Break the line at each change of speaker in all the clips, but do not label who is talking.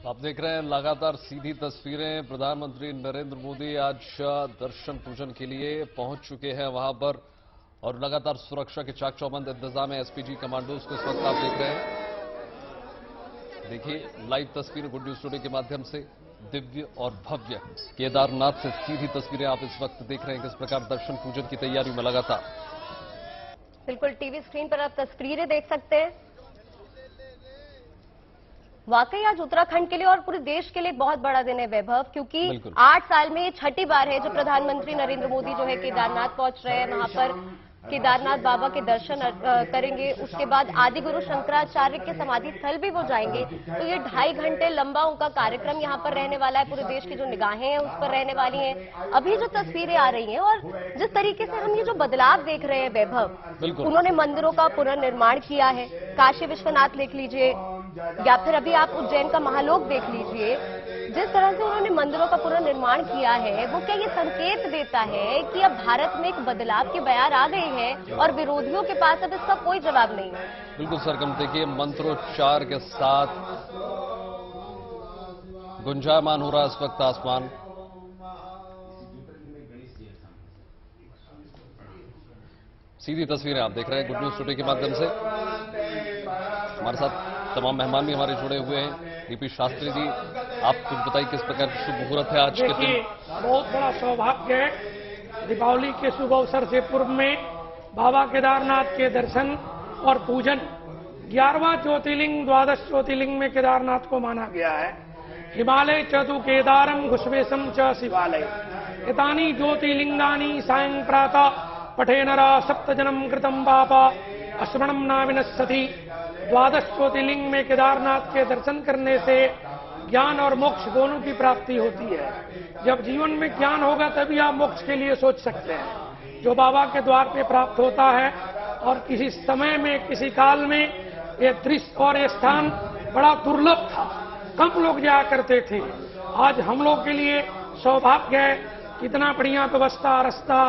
आप देख रहे हैं लगातार सीधी तस्वीरें। प्रधानमंत्री नरेंद्र मोदी आज दर्शन पूजन के लिए पहुंच चुके हैं वहां पर और लगातार सुरक्षा के चाक चौबंद इंतजाम है एसपीजी कमांडोज को इस वक्त आप देख रहे हैं। देखिए लाइव तस्वीरें गुड न्यूज टुडे के माध्यम से दिव्य और भव्य केदारनाथ से सीधी तस्वीरें आप इस वक्त देख रहे हैं किस प्रकार दर्शन पूजन की तैयारी में लगातार।
बिल्कुल टीवी स्क्रीन पर आप तस्वीरें देख सकते हैं। वाकई आज उत्तराखंड के लिए और पूरे देश के लिए बहुत बड़ा दिन है वैभव, क्योंकि 8 साल में ये छठी बार है जो प्रधानमंत्री नरेंद्र मोदी जो है केदारनाथ पहुंच रहे हैं। वहां पर केदारनाथ बाबा के दर्शन करेंगे, उसके बाद आदि गुरु शंकराचार्य के समाधि स्थल भी वो जाएंगे। तो ये 2.5 घंटे लंबा उनका कार्यक्रम यहाँ पर रहने वाला है। पूरे देश की जो निगाहें हैं उस पर रहने वाली हैं। अभी जो तस्वीरें आ रही हैं और जिस तरीके से हम ये जो बदलाव देख रहे हैं वैभव, उन्होंने मंदिरों का पुनर्निर्माण किया है। काशी विश्वनाथ देख लीजिए या फिर अभी आप उज्जैन का महालोक देख लीजिए। जिस तरह से उन्होंने मंदिरों का पुनर्निर्माण किया है वो क्या ये संकेत देता है कि अब भारत में एक बदलाव की बयार आ गई है और विरोधियों के पास अब इसका कोई जवाब नहीं है।
बिल्कुल सरगम, देखिए मंत्रोच्चार के साथ गुंजायमान हो रहा है इस वक्त आसमान। सीधी तस्वीरें आप देख रहे हैं गुड न्यूज टुडे के माध्यम से। हमारे साथ तमाम मेहमान भी हमारे जुड़े हुए हैं। डीपी शास्त्री जी, आप कुछ बताइए किस प्रकार की शुभ मुहूर्त है आज के दिन।
बहुत बड़ा सौभाग्य है दीपावली के शुभ अवसर से पूर्व में बाबा केदारनाथ के दर्शन और पूजन। 11वां ज्योतिर्लिंग 12 ज्योतिर्लिंग में केदारनाथ को माना गया है। हिमालय चतु केदारम घुष्वेशम च शिवालय एतानि ज्योतिर्लिंगानि सायं प्रातः पठे नरा सप्तजनम कृतम पापा अस्मरणम न विनश्यति। 12 ज्योतिर्लिंग में केदारनाथ के दर्शन करने से ज्ञान और मोक्ष दोनों की प्राप्ति होती है। जब जीवन में ज्ञान होगा तभी आप मोक्ष के लिए सोच सकते हैं, जो बाबा के द्वार पे प्राप्त होता है। और किसी समय में किसी काल में ये दृश्य और ये स्थान बड़ा दुर्लभ था, कम लोग जाया करते थे। आज हम लोग के लिए सौभाग्य है, कितना बढ़िया व्यवस्था, रास्ता,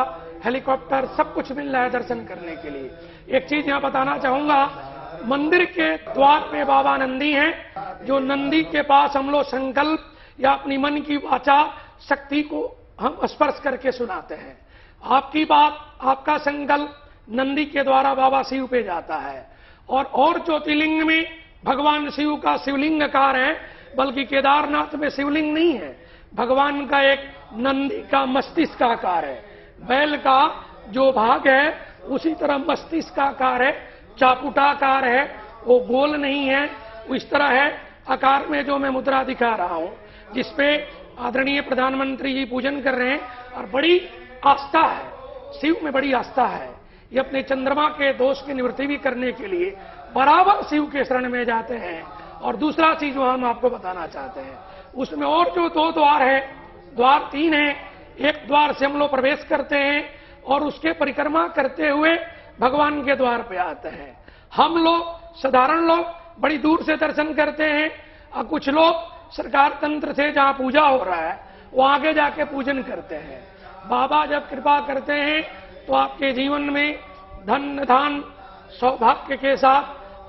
हेलीकॉप्टर सब कुछ मिल रहा है दर्शन करने के लिए। एक चीज यहाँ बताना चाहूंगा, मंदिर के द्वार पे बाबा नंदी हैं, जो नंदी के पास हम लोग संकल्प या अपनी मन की वाचा शक्ति को हम स्पर्श करके सुनाते हैं। आपकी बात, आपका संकल्प नंदी के द्वारा बाबा शिव पे जाता है। और ज्योतिर्लिंग में भगवान शिव का शिवलिंग आकार है, बल्कि केदारनाथ में शिवलिंग नहीं है, भगवान का एक नंदी का मस्तिष्क का आकार है। बैल का जो भाग है उसी तरह मस्तिष्क का आकार है, चापुटाकार है, वो गोल नहीं है, वो इस तरह है आकार में जो मैं मुद्रा दिखा रहा हूं, जिसपे आदरणीय प्रधानमंत्री जी पूजन कर रहे हैं। और बड़ी आस्था है, शिव में बड़ी आस्था है। ये अपने चंद्रमा के दोष की निवृत्ति भी करने के लिए बराबर शिव के शरण में जाते हैं। और दूसरा चीज जो हम आपको बताना चाहते हैं, उसमें और जो 2 द्वार है, द्वार 3 है। एक द्वार से हम लोग प्रवेश करते हैं और उसके परिक्रमा करते हुए भगवान के द्वार पे आते हैं। हम लोग साधारण लोग बड़ी दूर से दर्शन करते हैं और कुछ लोग सरकार तंत्र से जहां पूजा हो रहा है वो आगे जाके पूजन करते हैं। बाबा जब कृपा करते हैं तो आपके जीवन में धन धान सौभाग्य के साथ,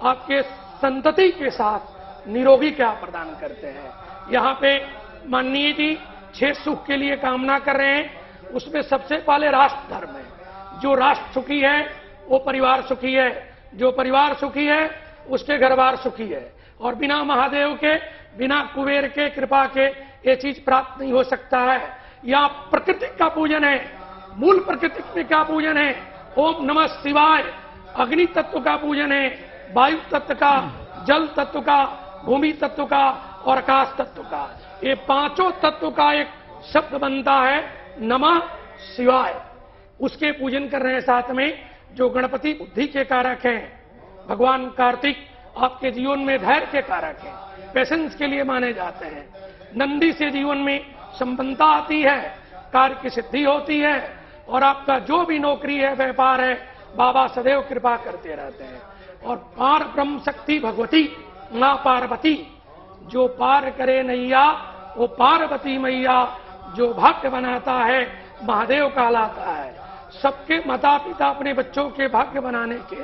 आपके संतति के साथ निरोगी क्या प्रदान करते हैं। यहाँ पे माननीय जी 6 सुख के लिए कामना कर रहे हैं। उसमें सबसे पहले राष्ट्र धर्म है। जो राष्ट्र सुखी है वो परिवार सुखी है, जो परिवार सुखी है उसके घर बार सुखी है। और बिना महादेव के, बिना कुबेर के कृपा के ये चीज प्राप्त नहीं हो सकता है। यहाँ प्रकृति का पूजन है, मूल प्रकृति में क्या पूजन है, ओम नमः शिवाय। अग्नि तत्व का पूजन है, वायु तत्व का, जल तत्व का, भूमि तत्व का और आकाश तत्व का। ये 5 तत्व का एक शब्द बनता है नमः शिवाय। उसके पूजन कर रहे हैं। साथ में जो गणपति बुद्धि के कारक हैं, भगवान कार्तिक आपके जीवन में धैर्य के कारक हैं, पेशेंस के लिए माने जाते हैं। नंदी से जीवन में संपन्नता आती है, कार्य की सिद्धि होती है और आपका जो भी नौकरी है, व्यापार है, बाबा सदैव कृपा करते रहते हैं। और पार ब्रह्म शक्ति भगवती मां पार्वती, जो पार करे नैया वो पार्वती मैया, जो भाग्य बनाता है महादेव कहलाता है। सबके माता पिता अपने बच्चों के भाग्य बनाने के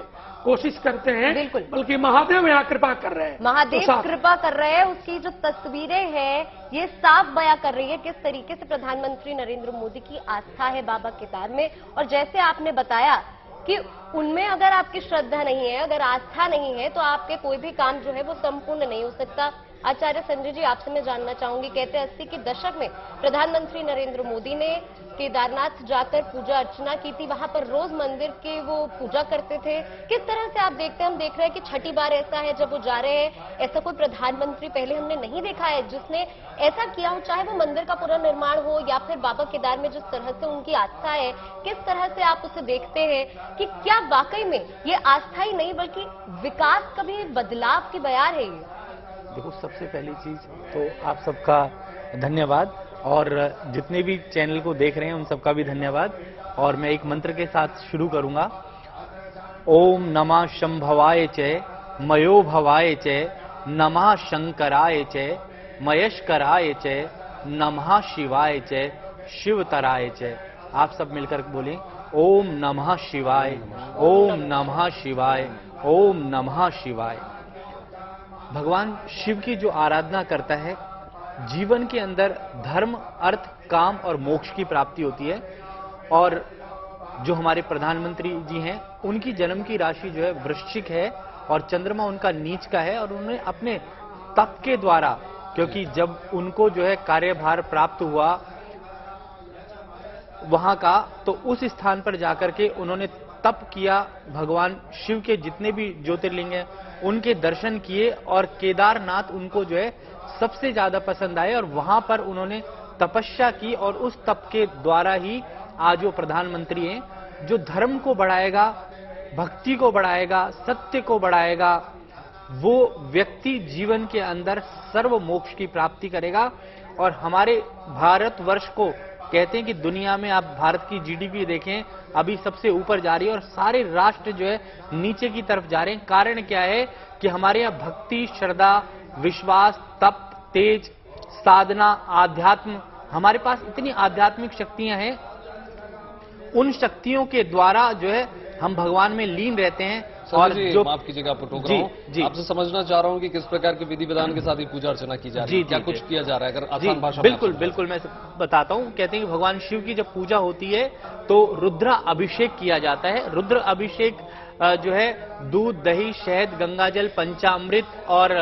कोशिश करते हैं,
बिल्कुल।
बल्कि महादेव यहाँ कृपा कर रहे हैं।
महादेव
तो
कृपा कर रहे हैं। उसकी जो तस्वीरें हैं ये साफ बयां कर रही है किस तरीके से प्रधानमंत्री नरेंद्र मोदी की आस्था है बाबा केदार में। और जैसे आपने बताया कि उनमें अगर आपकी श्रद्धा नहीं है, अगर आस्था नहीं है, तो आपके कोई भी काम जो है वो संपूर्ण नहीं हो सकता। आचार्य संजय जी, आपसे मैं जानना चाहूंगी, कहते हैं 80 के दशक में प्रधानमंत्री नरेंद्र मोदी ने केदारनाथ जाकर पूजा अर्चना की थी, वहां पर रोज मंदिर के वो पूजा करते थे। किस तरह से आप देखते हैं, हम देख रहे हैं कि छठी बार ऐसा है जब वो जा रहे हैं। ऐसा कोई प्रधानमंत्री पहले हमने नहीं देखा है जिसने ऐसा किया हो, चाहे वो मंदिर का पुनर्निर्माण हो या फिर बाबा केदार में जिस तरह से उनकी आस्था है, किस तरह से आप उसे देखते हैं कि क्या वाकई में ये आस्था ही नहीं बल्कि विकास का भी बदलाव की बयार है ये?
देखो, सबसे पहली चीज तो आप सबका धन्यवाद, और जितने भी चैनल को देख रहे हैं उन सबका भी धन्यवाद। और मैं एक मंत्र के साथ शुरू करूंगा। ओम नमः शंभवाय च मयो भवाय च नमः शंकराय च मयस्कराय च नमः शिवाय च शिवतराय च। आप सब मिलकर बोलें, ओम नमः शिवाय, ओम नमः शिवाय, ओम नमः शिवाय। भगवान शिव की जो आराधना करता है, जीवन के अंदर धर्म, अर्थ, काम और मोक्ष की प्राप्ति होती है। और जो हमारे प्रधानमंत्री जी हैं, उनकी जन्म की राशि जो है वृश्चिक है और चंद्रमा उनका नीच का है। और उन्होंने अपने तप के द्वारा, क्योंकि जब उनको जो है कार्यभार प्राप्त हुआ वहां का, तो उस स्थान पर जाकर के उन्होंने तप किया। भगवान शिव के जितने भी ज्योतिर्लिंग हैं उनके दर्शन किए, और केदारनाथ उनको जो है सबसे ज्यादा पसंद आए, और वहां पर उन्होंने तपस्या की। और उस तप के द्वारा ही आज वो प्रधानमंत्री हैं। जो धर्म को बढ़ाएगा, भक्ति को बढ़ाएगा, सत्य को बढ़ाएगा, वो व्यक्ति जीवन के अंदर सर्व मोक्ष की प्राप्ति करेगा। और हमारे भारतवर्ष को कहते हैं कि दुनिया में आप भारत की जीडीपी देखें, अभी सबसे ऊपर जा रही है और सारे राष्ट्र जो है नीचे की तरफ जा रहे हैं। कारण क्या है कि हमारे यहाँ भक्ति, श्रद्धा, विश्वास, तप, तेज, साधना, आध्यात्म, हमारे पास इतनी आध्यात्मिक शक्तियां हैं। उन शक्तियों के द्वारा जो है हम भगवान में लीन रहते हैं। और जो
माफ कीजिएगा, आपको टोक रहा हूं, आपसे समझना चाह रहा हूं कि किस प्रकार के विधि विधान के साथ ही पूजा अर्चना की जा रही है, क्या कुछ किया जा रहा है, अगर आसान भाषा में?
बिल्कुल बिल्कुल, मैं बताता हूं। कहते हैं कि भगवान शिव की जब पूजा होती है तो रुद्र अभिषेक किया जाता है। रुद्र अभिषेक जो है दूध, दही, शहद, गंगाजल, पंचामृत और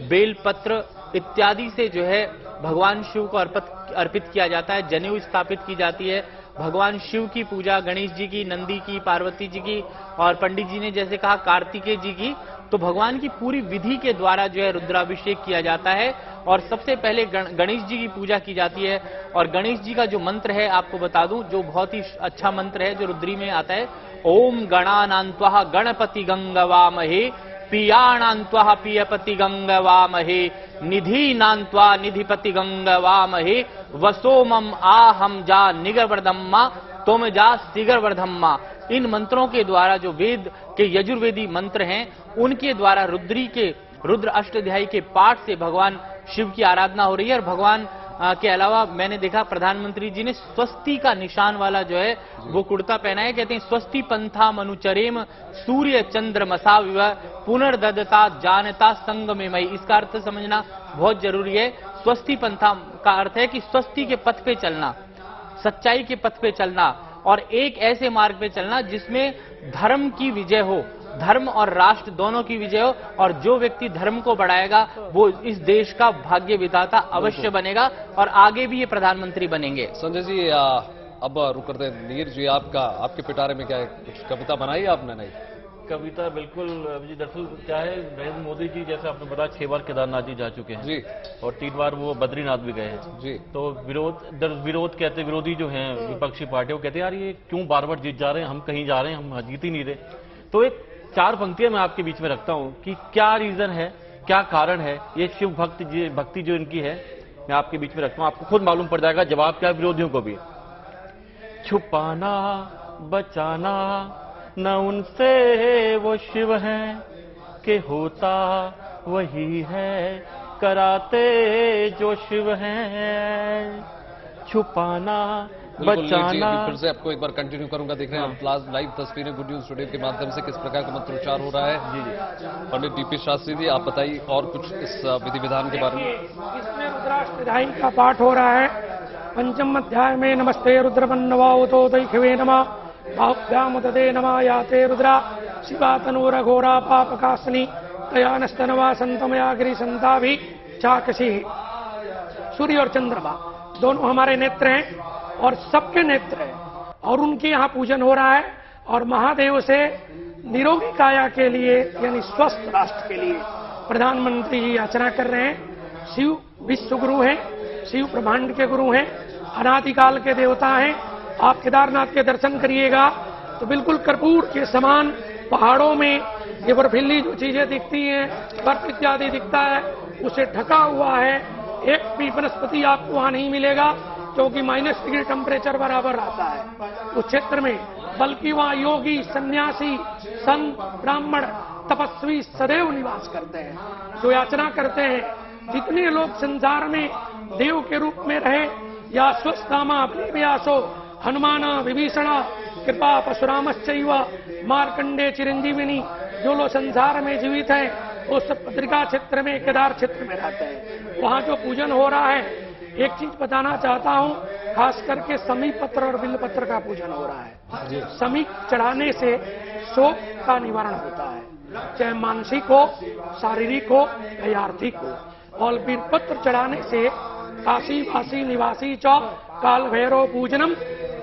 बेलपत्र इत्यादि से जो है भगवान शिव को अर्पित किया जाता है। जनेऊ स्थापित की जाती है। भगवान शिव की पूजा गणेश जी की, नंदी की, पार्वती जी की, और पंडित जी ने जैसे कहा कार्तिकेय जी की। तो भगवान की पूरी विधि के द्वारा जो है रुद्राभिषेक किया जाता है। और सबसे पहले गणेश जी की पूजा की जाती है। और गणेश जी का जो मंत्र है आपको बता दूं, जो बहुत ही अच्छा मंत्र है, जो रुद्री में आता है, ओम गणानान्त्वा गणपति गंगवामहे पियाणान्त्वा पियपति गंगवामहे निधीनान्त्वा निधिपति गंगवामहे वसोमम आहम जा निगरवर्धम्मा तुम जा सिगरवर्धम्मा। इन मंत्रों के द्वारा, जो वेद के यजुर्वेदी मंत्र हैं, उनके द्वारा रुद्र अष्टाध्यायी के पाठ से भगवान शिव की आराधना हो रही है। और भगवान के अलावा मैंने देखा प्रधानमंत्री जी ने स्वस्ति का निशान वाला जो है वो कुर्ता पहना है। कहते हैं स्वस्ति पंथा मनुचरेम सूर्य चंद्र मसा विव पुनर्ददता जानता संग में मई। इसका अर्थ समझना बहुत जरूरी है। स्वस्ति पंथा का अर्थ है कि स्वस्ति के पथ पे चलना, सच्चाई के पथ पे चलना, और एक ऐसे मार्ग पे चलना जिसमें धर्म की विजय हो, धर्म और राष्ट्र दोनों की विजय हो। और जो व्यक्ति धर्म को बढ़ाएगा वो इस देश का भाग्य विधाता अवश्य बनेगा, और आगे भी ये प्रधानमंत्री बनेंगे।
संजय जी, अब रुक करते हैं। नीर जी, आपके पिटारे में क्या है, कुछ कविता बनाई आपने? नहीं,
कविता बिल्कुल जी। दरअसल क्या है, नरेंद्र मोदी जी जैसे आपने बताया 6 बार केदारनाथ जी जा चुके हैं
जी,
और 3 बार वो बद्रीनाथ भी गए हैं
जी।
तो विरोध कहते, विरोधी जो हैं विपक्षी पार्टी, वो कहते हैं यार ये क्यों बार बार जीत जा रहे हैं, हम कहीं जा रहे हैं, हम जीत ही नहीं रहे। तो एक 4 पंक्तियां मैं आपके बीच में रखता हूं कि क्या रीजन है, क्या कारण है। ये शिव भक्ति जो इनकी है, मैं आपके बीच में रखता हूं, आपको खुद मालूम पड़ जाएगा जवाब क्या विरोधियों को भी। छुपाना बचाना न उनसे वो शिव हैं कि होता वही है, कराते जो शिव हैं। छुपाना
बिल्कुल,
बचाना।
लीजिए, फिर से आपको एक बार कंटिन्यू करूंगा। देख रहे हैं आप लाइव तस्वीरें गुड न्यूज स्टूडियो के माध्यम से किस प्रकार का मंत्रोच्चार हो रहा है।
जी जी।
पंडित डीपी शास्त्री जी, आप बताइए और कुछ इस विधि विधान के बारे में।
इसमें रुद्राष्टध्यायी का पाठ हो रहा है। पंचम अध्याय में नमस्ते रुद्रपन्नवातो दैखवे नमः भाभ्याम तदे नमः याते रुद्रा शिवा तनूरघोरा पापकासनी तया नस्तनवा संतमया गिरी संताभि चाकसी। सूर्य और चंद्रमा दोनों हमारे नेत्र हैं और सबके नेत्र हैं, और उनके यहाँ पूजन हो रहा है। और महादेव से निरोगी काया के लिए यानी स्वस्थ राष्ट्र के लिए प्रधानमंत्री जी याचना कर रहे हैं। शिव विश्व गुरु हैं, शिव ब्रह्मांड के गुरु हैं, अनादिकाल के देवता हैं। आप केदारनाथ के दर्शन करिएगा तो बिल्कुल कर्पूर के समान पहाड़ों में ये बर्फीली जो चीजें दिखती हैं, बर्फ इत्यादि दिखता है, उसे ढका हुआ है। एक भी वनस्पति आपको वहां नहीं मिलेगा, क्योंकि माइनस डिग्री टेम्परेचर बराबर रहता है उस क्षेत्र में। बल्कि वहां योगी, सन्यासी, संत, ब्राह्मण, तपस्वी सदैव निवास करते हैं, जो याचना करते हैं। जितने लोग संसार में देव के रूप में रहे, या स्वस्तामा व्यासो हनुमाना विभीषणा कृपा परशुरामश्चैव मार्कंडे चिरंजीविनी, जो लोग संसार में जीवित हैं वो सब पत्रिका क्षेत्र में, केदार क्षेत्र में रहते हैं। वहाँ जो पूजन हो रहा है, एक चीज बताना चाहता हूँ, खास करके समी पत्र और बिल्व पत्र का पूजन हो रहा है। समी चढ़ाने से शोक का निवारण होता है, चाहे मानसिक हो, शारीरिक हो या आर्थिक हो। और बिल्व पत्र चढ़ाने से काशी वासी निवासी च काल भैरव पूजनम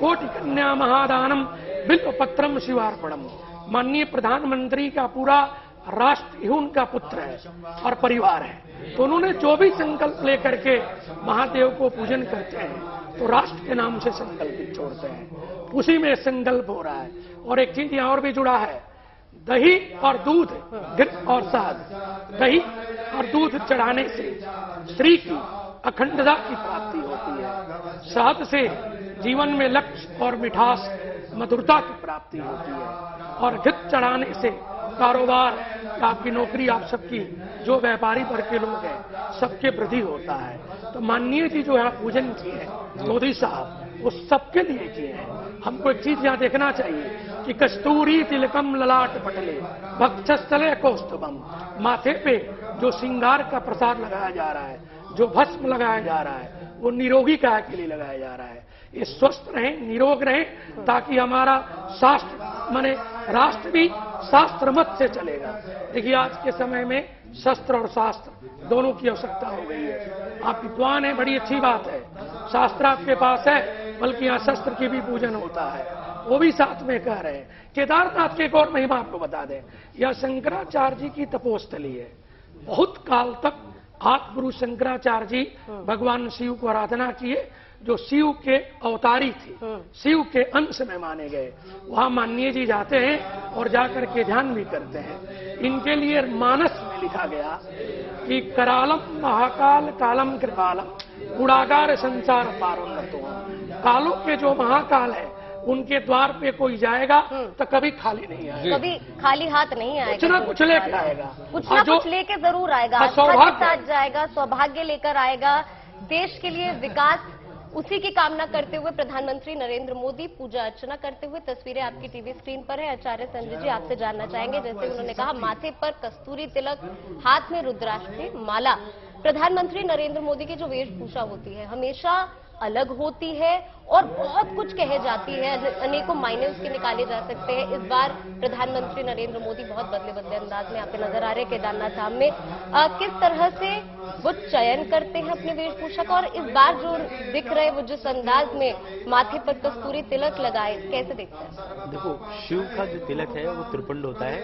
कोटि कन्या महादानम बिल्व पत्रम शिवार्पणम। माननीय प्रधानमंत्री का पूरा राष्ट्र ही उनका पुत्र है और परिवार है, तो उन्होंने जो भी संकल्प लेकर के महादेव को पूजन करते हैं तो राष्ट्र के नाम से संकल्प छोड़ते हैं, उसी में संकल्प हो रहा है। और एक चीज यहाँ और भी जुड़ा है, दही और दूध, घृत और शहद, दही और दूध चढ़ाने से स्त्री की अखंडता की प्राप्ति होती है। शहद से जीवन में लक्ष्य और मिठास, मधुरता की प्राप्ति होती है। और घृत चढ़ाने से कारोबार, आपकी नौकरी, आप सबकी जो व्यापारी वर्ग के लोग हैं सबके वृद्धि होता है। तो माननीय जी जो यहाँ पूजन किए हैं मोदी साहब, वो सबके लिए किए हैं। हमको एक चीज यहाँ देखना चाहिए कि कस्तूरी तिलकम ललाट पटले भक्षस्थले कौस्तुभम, माथे पे जो श्रृंगार का प्रसाद लगाया जा रहा है, जो भस्म लगाया जा रहा है, वो निरोगी काया के लिए लगाया जा रहा है। ये स्वस्थ रहे, निरोग रहे, ताकि हमारा शास्त्र माने राष्ट्र भी शास्त्र मत से चलेगा। देखिए आज के समय में शस्त्र और शास्त्र दोनों की आवश्यकता हो गई है। आप विद्वान हैं, बड़ी अच्छी बात है, शास्त्र आपके पास है, बल्कि यहाँ शस्त्र की भी पूजन होता है, वो भी साथ में कह रहे हैं। केदारनाथ के एक और महिमा आपको बता दें, यह शंकराचार्य जी की तपोस्थली है। बहुत काल तक आदि गुरु शंकराचार्य जी भगवान शिव को आराधना किए, जो शिव के अवतारी थे, शिव के अंश में माने गए। वहां माननीय जी जाते हैं और जाकर के ध्यान भी करते हैं। इनके लिए मानस में लिखा गया कि करालम महाकाल कालम कृपालम गुणागार संसार पारोन्नतो। कालों के जो महाकाल है उनके द्वार पे कोई जाएगा तो कभी खाली नहीं आएगा,
कभी खाली हाथ नहीं आएगा,
कुछ ना कुछ लेकर आएगा,
कुछ ना कुछ लेके जरूर आएगा, आस्था के साथ जाएगा, सौभाग्य लेकर आएगा। देश के लिए विकास, उसी की कामना करते हुए प्रधानमंत्री नरेंद्र मोदी पूजा अर्चना करते हुए तस्वीरें आपकी टीवी स्क्रीन पर है। आचार्य संजय जी आपसे जानना चाहेंगे, जैसे उन्होंने कहा माथे पर कस्तूरी तिलक, हाथ में रुद्राक्ष की माला। प्रधानमंत्री नरेंद्र मोदी की जो वेशभूषा होती है हमेशा अलग होती है और बहुत कुछ कहे जाती है, अनेकों मायने उसके निकाले जा सकते हैं। इस बार प्रधानमंत्री नरेंद्र मोदी बहुत बदले बदले अंदाज में आपके नजर आ रहे हैं केदारनाथ धाम में। किस तरह से वो चयन करते हैं अपने वेशभूषा का, और इस बार जो दिख रहे वो जिस अंदाज में माथे पर कस्तूरी तिलक लगाए, कैसे दिखता है?
देखो, शिव का जो तिलक है वो त्रिपुंड होता है,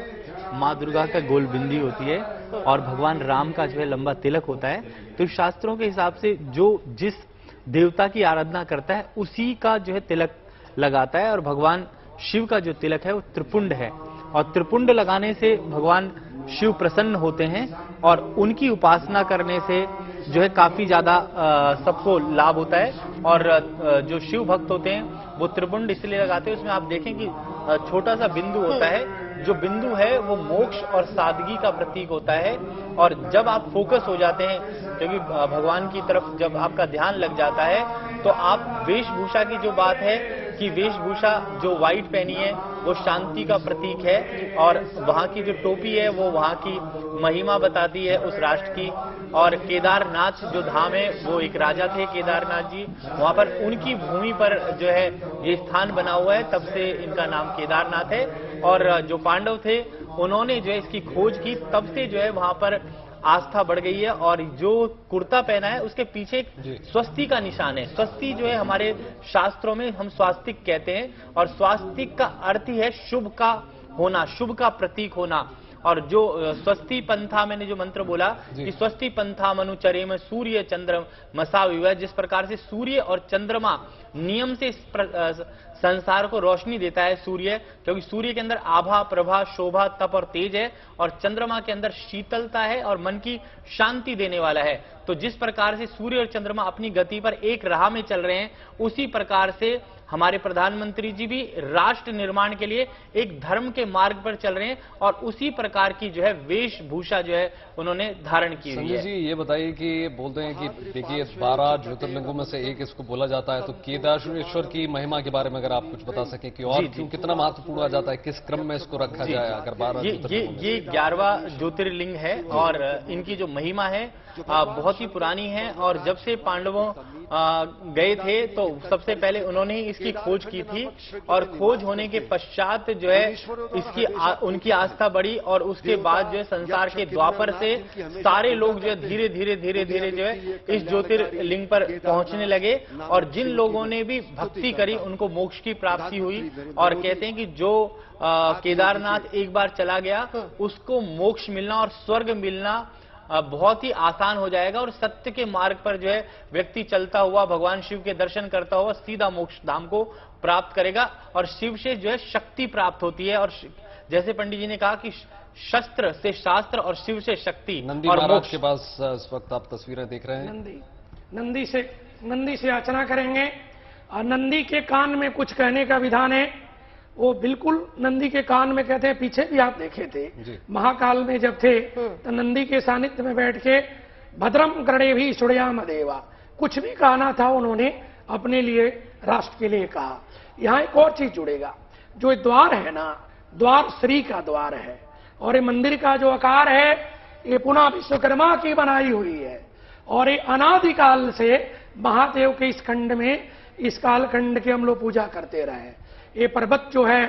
माँ दुर्गा का गोल बिंदी होती है और भगवान राम का जो है लंबा तिलक होता है। तो शास्त्रों के हिसाब से जो जिस देवता की आराधना करता है उसी का जो है तिलक लगाता है, और भगवान शिव का जो तिलक है वो त्रिपुंड है, और त्रिपुंड लगाने से भगवान शिव प्रसन्न होते हैं और उनकी उपासना करने से जो है काफी ज्यादा सबको लाभ होता है। और जो शिव भक्त होते हैं वो त्रिपुंड इसलिए लगाते हैं, उसमें आप देखें कि छोटा सा बिंदु होता है, जो बिंदु है वो मोक्ष और सादगी का प्रतीक होता है। और जब आप फोकस हो जाते हैं, क्योंकि भगवान की तरफ जब आपका ध्यान लग जाता है तो आप वेशभूषा की जो बात है कि वेशभूषा जो व्हाइट पहनी है वो शांति का प्रतीक है, और वहां की जो टोपी है वो वहां की महिमा बताती है उस राष्ट्र की। और केदारनाथ जो धाम है वो एक राजा थे केदारनाथ जी, वहां पर उनकी भूमि पर जो है ये स्थान बना हुआ है, तब से इनका नाम केदारनाथ है। और जो पांडव थे उन्होंने जो है इसकी खोज की, तब से जो है वहां पर आस्था बढ़ गई है। और जो कुर्ता पहना है उसके पीछे एक स्वस्ति का निशान है। स्वस्ति जो है हमारे शास्त्रों में हम स्वास्तिक कहते हैं, और स्वास्तिक का अर्थ ही है शुभ का होना, शुभ का प्रतीक होना। और जो स्वस्ति पंथा, मैंने जो मंत्र बोला कि स्वस्ति पंथा मनुचरे में सूर्य चंद्र मसा विवह, जिस प्रकार से सूर्य और चंद्रमा नियम से संसार को रोशनी देता है सूर्य, क्योंकि सूर्य के अंदर आभा, प्रभा, शोभा, तप और तेज है, और चंद्रमा के अंदर शीतलता है और मन की शांति देने वाला है। तो जिस प्रकार से सूर्य और चंद्रमा अपनी गति पर एक राह में चल रहे हैं, उसी प्रकार से हमारे प्रधानमंत्री जी भी राष्ट्र निर्माण के लिए एक धर्म के मार्ग पर चल रहे हैं, और उसी प्रकार की जो है वेशभूषा जो है उन्होंने धारण की हुई है।
संजय जी, ये बताइए कि बोलते हैं कि देखिए 12 ज्योतिर्लिंगों में से एक इसको बोला जाता है, तो केदारेश्वर की महिमा के बारे में अगर आप कुछ बता सकें कि और क्यों, कितना महत्वपूर्ण आ जाता है, किस क्रम में इसको रखा जाए अगर 12
ये 11वां ज्योतिर्लिंग है, और इनकी जो महिमा है बहुत ही पुरानी है। और जब से पांडवों गए थे तो सबसे पहले उन्होंने ही इसकी खोज की थी, और खोज होने के पश्चात जो है इसकी उनकी आस्था बढ़ी, और उसके बाद जो है संसार के द्वापर से सारे लोग जो है धीरे धीरे जो है इस ज्योतिर्लिंग पर पहुंचने लगे। और जिन लोगों ने भी भक्ति करी उनको मोक्ष की प्राप्ति हुई, और कहते हैं कि जो केदारनाथ एक बार चला गया उसको मोक्ष मिलना और स्वर्ग मिलना बहुत ही आसान हो जाएगा, और सत्य के मार्ग पर जो है व्यक्ति चलता हुआ भगवान शिव के दर्शन करता हुआ सीधा मोक्ष धाम को प्राप्त करेगा। और शिव से जो है शक्ति प्राप्त होती है, और जैसे पंडित जी ने कहा कि शस्त्र से शास्त्र और शिव से शक्ति।
नंदी
और
महाराज के पास इस वक्त आप तस्वीरें देख रहे हैं।
नंदी से अर्चना करेंगे, और नंदी के कान में कुछ कहने का विधान है। वो बिल्कुल नंदी के कान में कहते हैं, पीछे भी आप देखे थे महाकाल में जब थे तो नंदी के सानिध्य में बैठ के भद्रम करणे भी सुड़याम देवा, कुछ भी कहना था उन्होंने अपने लिए, राष्ट्र के लिए कहा। यहाँ एक और चीज जुड़ेगा, जो द्वार है ना, द्वार श्री का द्वार है, और ये मंदिर का जो आकार है ये पुनः विश्वकर्मा की बनाई हुई है, और ये अनादिकाल से महादेव के इस खंड में, इस कालखंड के हम लोग पूजा करते रहे। ये पर्वत जो है,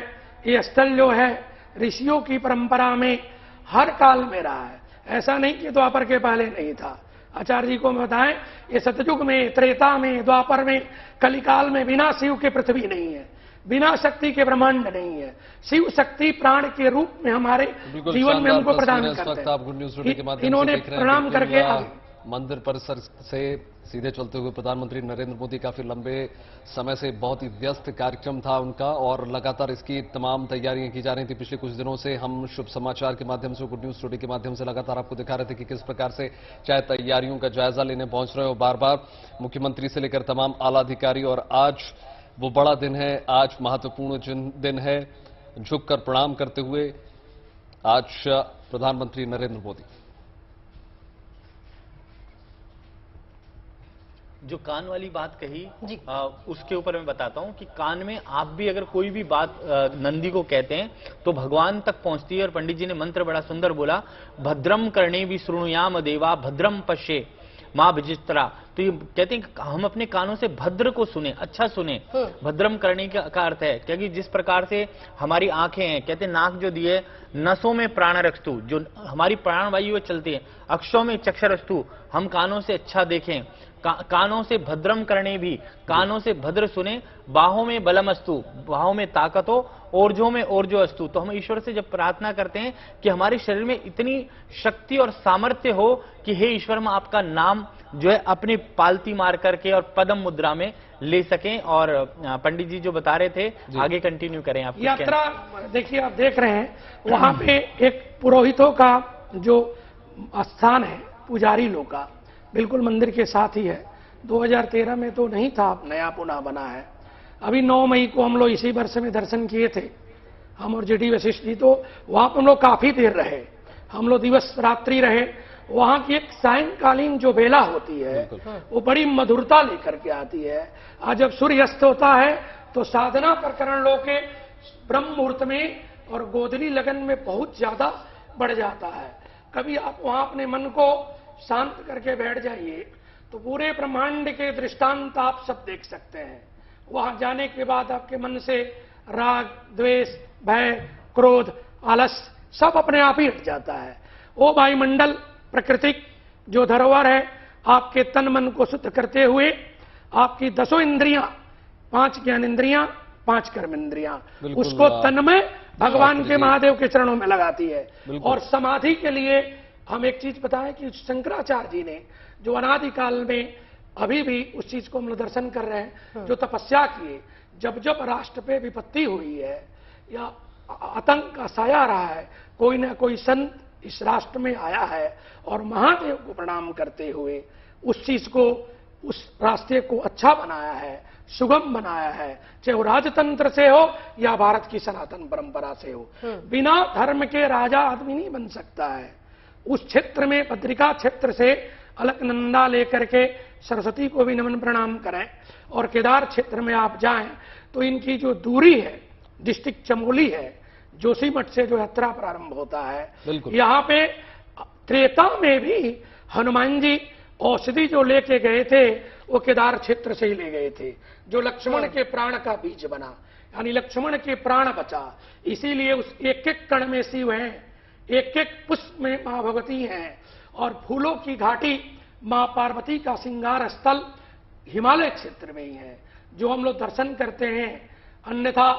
ये स्थल जो है, ऋषियों की परंपरा में हर काल में रहा है। ऐसा नहीं कि द्वापर के पहले नहीं था। आचार्य जी को बताएं, ये सतयुग में, त्रेता में, द्वापर में, कलिकाल में बिना शिव के पृथ्वी नहीं है, बिना शक्ति के ब्रह्मांड नहीं है। शिव शक्ति प्राण के रूप में हमारे जीवन में हमको प्रदान करते हैं। इन्होंने प्रणाम करके
मंदिर परिसर से सीधे चलते हुए प्रधानमंत्री नरेंद्र मोदी काफी लंबे समय से बहुत ही व्यस्त कार्यक्रम था उनका, और लगातार इसकी तमाम तैयारियां की जा रही थी। पिछले कुछ दिनों से हम शुभ समाचार के माध्यम से, गुड न्यूज टुडे के माध्यम से लगातार आपको दिखा रहे थे कि किस प्रकार से चाहे तैयारियों का जायजा लेने पहुंच रहे हो बार बार मुख्यमंत्री से लेकर तमाम आला अधिकारी, और आज वो बड़ा दिन है, आज महत्वपूर्ण दिन है। झुककर प्रणाम करते हुए आज प्रधानमंत्री नरेंद्र मोदी।
जो कान वाली बात कही उसके ऊपर मैं बताता हूं कि कान में आप भी अगर कोई भी बात नंदी को कहते हैं तो भगवान तक पहुंचती है। और पंडित जी ने मंत्र बड़ा सुंदर बोला, भद्रम कर्णे भी श्रृणुयाम देवा भद्रम पश्ये मां विजित्रा। तो ये कहते हैं कि हम अपने कानों से भद्र को सुने, अच्छा सुने। भद्रम करने का अर्थ है क्योंकि जिस प्रकार से हमारी आंखें हैं, कहते हैं नाक जो दिए नसों में प्राण रस्तु, जो हमारी प्राण वायु चलती है, अक्षों में चक्षरस्तु, हम कानों से अच्छा देखें, कानों से भद्रम करने भी, कानों से भद्र सुने, बाहों में बलमस्तु, बाहों में ताकत हो, ओरजों में ओरजो अस्तु। तो हम ईश्वर से जब प्रार्थना करते हैं कि हमारे शरीर में इतनी शक्ति और सामर्थ्य हो कि हे ईश्वर, हम आपका नाम जो है अपनी पालती मार करके और पदम मुद्रा में ले सकें। और पंडित जी जो बता रहे थे आगे कंटिन्यू करें। आप
यात्रा देखिए, आप देख रहे हैं वहां पे एक पुरोहितों का जो स्थान है, पुजारी लोग का, बिल्कुल मंदिर के साथ ही है। 2013 में तो नहीं था, नया पुनः बना है। अभी 9 मई को हम लोग इसी वर्ष में दर्शन किए थे, हम और जेडी वशिष्ठ जी। तो वहां पर हम लोग काफी देर रहे, हम लोग दिवस रात्रि रहे, वहां की एक सायंकालीन जो बेला होती है वो बड़ी मधुरता लेकर के आती है। आज जब सूर्य अस्त होता है तो साधना प्रकरण लोग के ब्रह्म मुहूर्त में और गोधली लगन में बहुत ज्यादा बढ़ जाता है। कभी आप वहां अपने मन को शांत करके बैठ जाइए तो पूरे ब्रह्मांड के दृष्टांत आप सब देख सकते हैं। वहां जाने के बाद आपके मन से राग, द्वेष, भय, क्रोध, आलस सब अपने आप ही हट जाता है। वो वायुमंडल प्राकृतिक जो धरोहर है आपके तन मन को शुद्ध करते हुए आपकी 10 इंद्रियां, 5 ज्ञान इंद्रियां, 5 कर्म इंद्रियां, उसको तन में भगवान के महादेव के चरणों में लगाती है। और समाधि के लिए हम एक चीज बताएं कि शंकराचार्य जी ने जो अनादिकाल में अभी भी उस चीज को हम दर्शन कर रहे हैं, जो तपस्या किए, जब जब राष्ट्र पे विपत्ति हुई है या आतंक का साया रहा है, कोई ना कोई संत इस राष्ट्र में आया है और महादेव को प्रणाम करते हुए उस चीज को, उस रास्ते को अच्छा बनाया है, सुगम बनाया है, चाहे वो राजतंत्र से हो या भारत की सनातन परंपरा से हो। बिना धर्म के राजा आदमी नहीं बन सकता है। उस क्षेत्र में पत्रिका क्षेत्र से अलकनंदा लेकर के सरस्वती को भी नमन प्रणाम करें और केदार क्षेत्र में आप जाएं तो इनकी जो दूरी है, डिस्ट्रिक्ट चमोली है, जोशीमठ से जो यात्रा प्रारंभ होता है, यहाँ पे त्रेता में भी हनुमान जी औषधि जो लेके गए थे वो केदार क्षेत्र से ही ले गए थे, जो लक्ष्मण के प्राण का बीज बना, यानी लक्ष्मण के प्राण बचा। इसीलिए उस एक एक कण में शिव हैं, एक एक पुष्प में मां भगवती हैं और फूलों की घाटी मां पार्वती का श्रृंगार स्थल हिमालय क्षेत्र में ही है, जो हम लोग दर्शन करते हैं। अन्यथा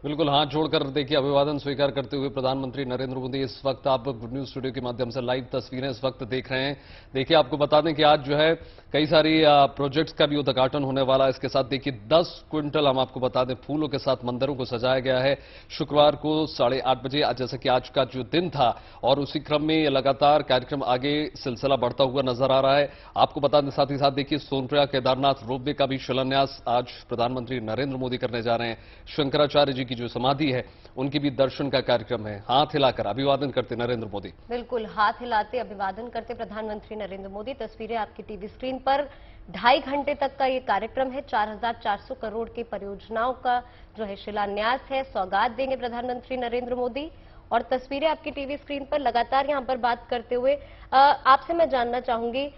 बिल्कुल हाथ जोड़कर देखिए अभिवादन स्वीकार करते हुए प्रधानमंत्री नरेंद्र मोदी इस वक्त आप गुड न्यूज स्टूडियो के माध्यम से लाइव तस्वीरें इस वक्त देख रहे हैं। देखिए आपको बता दें कि आज जो है कई सारी प्रोजेक्ट्स का भी उद्घाटन होने वाला है। इसके साथ देखिए 10 क्विंटल हम आपको बता दें फूलों के साथ मंदिरों को सजाया गया है। शुक्रवार को 8:30 बजे जैसे कि आज का जो दिन था और उसी क्रम में लगातार कार्यक्रम आगे सिलसिला बढ़ता हुआ नजर आ रहा है। आपको बता दें साथ ही साथ देखिए सोनप्रयाग केदारनाथ रोपवे का भी शिलान्यास आज प्रधानमंत्री नरेंद्र मोदी करने जा रहे हैं। शंकराचार्य जी की जो समाधि है उनकी भी दर्शन का कार्यक्रम है। हाथ हिलाकर अभिवादन करते नरेंद्र मोदी।
बिल्कुल हाथ हिलाते अभिवादन करते प्रधानमंत्री नरेंद्र मोदी। तस्वीरें आपकी टीवी स्क्रीन पर। 2.5 घंटे तक का ये कार्यक्रम है। 4400 करोड़ की परियोजनाओं का जो है शिलान्यास है, सौगात देंगे प्रधानमंत्री नरेंद्र मोदी। और तस्वीरें आपकी टीवी स्क्रीन पर लगातार यहां पर बात करते हुए आपसे मैं जानना चाहूंगी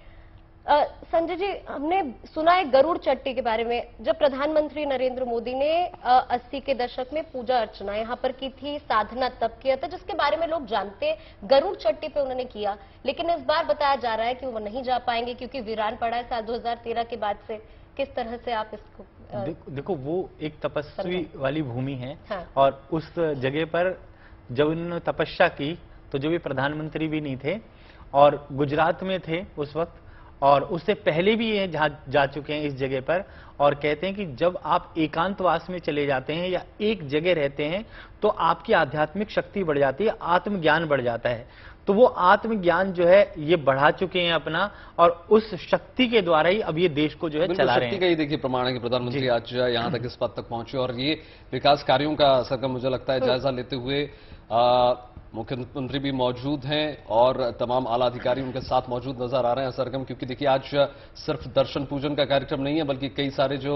संजय जी, हमने सुना है गरुड़ चट्टी के बारे में। जब प्रधानमंत्री नरेंद्र मोदी ने 80 के दशक में पूजा अर्चना यहाँ पर की थी, साधना तप किया था, जिसके बारे में लोग जानते, गरुड़ चट्टी पे उन्होंने किया, लेकिन इस बार बताया जा रहा है कि वो नहीं जा पाएंगे क्योंकि वीरान पड़ा है साल 2013 के बाद से। किस तरह से आप इसको
देखो वो एक तपस्वी वाली भूमि है।
हाँ।
और उस जगह पर जब उन्होंने तपस्या की तो जो भी प्रधानमंत्री भी नहीं थे और गुजरात में थे उस वक्त, और उससे पहले भी ये जा चुके हैं इस जगह पर, और कहते हैं कि जब आप एकांतवास में चले जाते हैं या एक जगह रहते हैं तो आपकी आध्यात्मिक शक्ति बढ़ जाती है, आत्मज्ञान बढ़ जाता है। तो वो आत्मज्ञान जो है ये बढ़ा चुके हैं अपना, और उस शक्ति के द्वारा ही अब ये देश को जो है चला रहे हैं।
शक्ति का ही देखिए प्रमाण है कि प्रधानमंत्री आज यहाँ तक इस पद तक पहुंचे और ये विकास कार्यों का सरगम मुझे लगता है जायजा लेते हुए मुख्यमंत्री भी मौजूद हैं और तमाम आला अधिकारी उनके साथ मौजूद नजर आ रहे हैं सरगम, क्योंकि देखिए आज सिर्फ दर्शन पूजन का कार्यक्रम नहीं है बल्कि कई सारे जो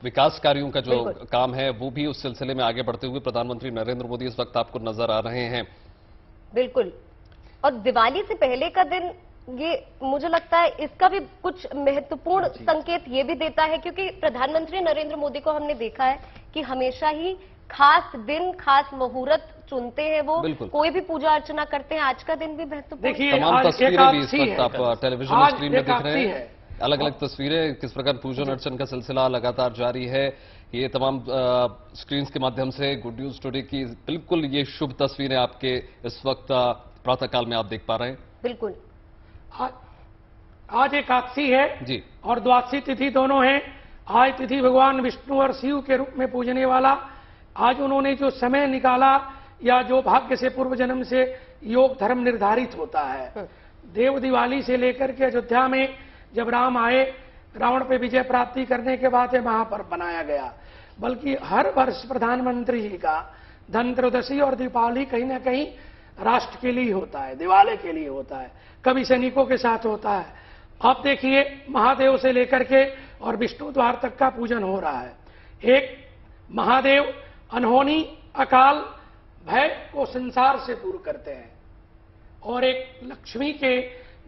विकास कार्यों का जो काम है वो भी उस सिलसिले में आगे बढ़ते हुए प्रधानमंत्री नरेंद्र मोदी इस वक्त आपको नजर आ रहे हैं।
बिल्कुल। और दिवाली से पहले का दिन ये मुझे लगता है इसका भी कुछ महत्वपूर्ण संकेत ये भी देता है, क्योंकि प्रधानमंत्री नरेंद्र मोदी को हमने देखा है कि हमेशा ही खास दिन, खास मुहूर्त चुनते हैं वो, कोई भी पूजा अर्चना करते हैं। आज का दिन भी महत्वपूर्ण।
देखिए
तमाम तस्वीरें भी इस वक्त आप टेलीविजन स्क्रीन में देख रहे हैं, अलग अलग तस्वीरें, किस प्रकार पूजन अर्चन का सिलसिला लगातार जारी है। ये तमाम स्क्रीन के माध्यम से गुड न्यूज स्टूडियो की बिल्कुल ये शुभ तस्वीरें आपके इस वक्त प्रातःकाल में आप देख पा रहे हैं।
बिल्कुल।
आज एकादशी है
जी
और द्वादशी तिथि दोनों है। आज तिथि भगवान विष्णु और शिव के रूप में पूजने वाला, आज उन्होंने जो समय निकाला या जो भाग्य से पूर्व जन्म से योग धर्म निर्धारित होता है। देव दिवाली से लेकर के अयोध्या में जब राम आए, रावण पे विजय प्राप्ति करने के बाद महापर्व बनाया गया, बल्कि हर वर्ष प्रधानमंत्री जी का धनत्रयोदशी और दीपावली कहीं ना कहीं राष्ट्र के लिए होता है, दिवाले के लिए होता है, कभी सैनिकों के साथ होता है। आप देखिए महादेव से लेकर के और विष्णु द्वार तक का पूजन हो रहा है। एक महादेव अनहोनी अकाल भय को संसार से दूर करते हैं, और एक लक्ष्मी के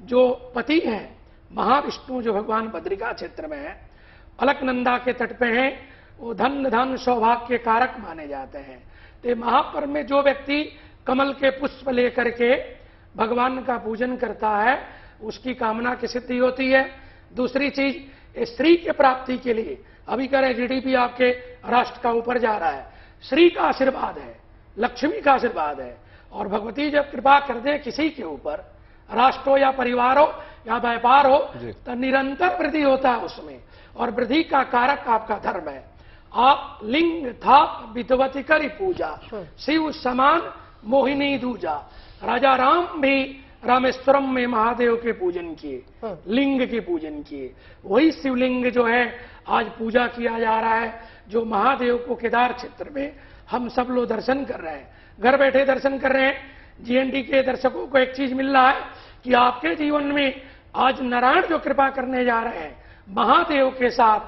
जो पति हैं महाविष्णु, जो भगवान बद्रिका क्षेत्र में है, अलकनंदा के तट पे हैं, वो धन धन सौभाग्य के कारक माने जाते हैं। तो महापर्व में जो व्यक्ति कमल के पुष्प लेकर के भगवान का पूजन करता है उसकी कामना की सिद्धि होती है। दूसरी चीज, श्री के प्राप्ति के लिए अभी कह रहे जीडीपी आपके राष्ट्र का ऊपर जा रहा है, श्री का आशीर्वाद है, लक्ष्मी का आशीर्वाद है, और भगवती जब कृपा कर दे किसी के ऊपर, राष्ट्र हो या परिवार हो या व्यापार हो, तो निरंतर वृद्धि होता है उसमें, और वृद्धि का कारक आपका धर्म है। आप लिंग थाप विधवती करी पूजा, शिव समान मोहिनी दूजा। राजा राम भी रामेश्वरम में महादेव के पूजन किए, लिंग के पूजन किए। वही शिवलिंग जो है आज पूजा किया जा रहा है, जो महादेव को केदार क्षेत्र में हम सब लोग दर्शन कर रहे हैं, घर बैठे दर्शन कर रहे हैं। जीएनडी के दर्शकों को एक चीज मिल रहा है कि आपके जीवन में आज नारायण जो कृपा करने जा रहे हैं महादेव के साथ,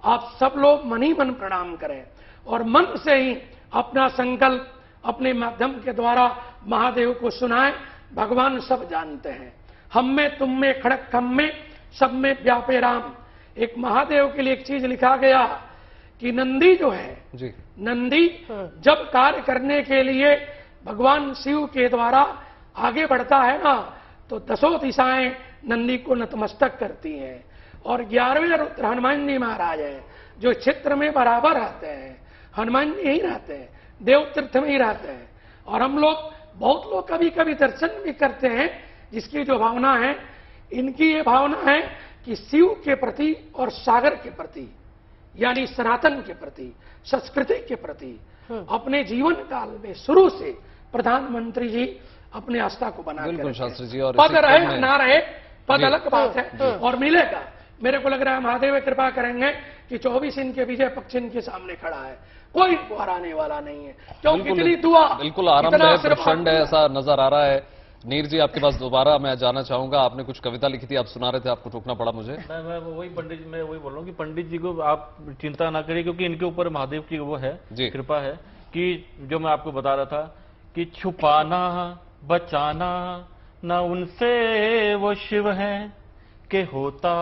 आप सब लोग मन ही मन प्रणाम करें और मन से ही अपना संकल्प अपने माध्यम के द्वारा महादेव को सुनाएं। भगवान सब जानते हैं, हम में तुम में खड़क खम में सब में व्यापे राम। एक महादेव के लिए एक चीज लिखा गया कि नंदी जो है जी, नंदी जब कार्य करने के लिए भगवान शिव के द्वारा आगे बढ़ता है ना, तो दसों दिशाएं नंदी को नतमस्तक करती हैं। और 11वें रुद्र हनुमान जी महाराज हैं, जो क्षेत्र में बराबर रहते हैं, हनुमान जी यही रहते हैं, देव तीर्थ में ही रहते हैं। और हम लोग बहुत लोग कभी कभी दर्शन भी करते हैं, जिसकी जो भावना है, इनकी ये भावना है कि शिव के प्रति और सागर के प्रति, यानी सनातन के प्रति, संस्कृति के प्रति अपने जीवन काल में शुरू से प्रधानमंत्री जी अपने आस्था को बना
बिल्कुल शास्त्री जी। और
पद रहे ना रहे, पद अलग बात है और मिलेगा। मेरे को लग रहा है महादेव कृपा करेंगे कि 24 इनके विजय पक्ष इनके सामने खड़ा है, कोई इनको हराने वाला नहीं है, क्योंकि इतनी दुआ,
बिल्कुल आरंभ है, प्रचंड है, ऐसा नजर आ रहा है। नीर जी आपके पास दोबारा मैं जाना चाहूंगा, आपने कुछ कविता लिखी थी, आप सुना रहे थे, आपको टोकना पड़ा मुझे।
मैं वही पंडित, मैं वही बोल रहा हूँ कि पंडित जी को आप चिंता ना करिए, क्योंकि इनके ऊपर महादेव की वो है कृपा है कि जो मैं आपको बता रहा था कि छुपाना बचाना न उनसे वो शिव है, कि होता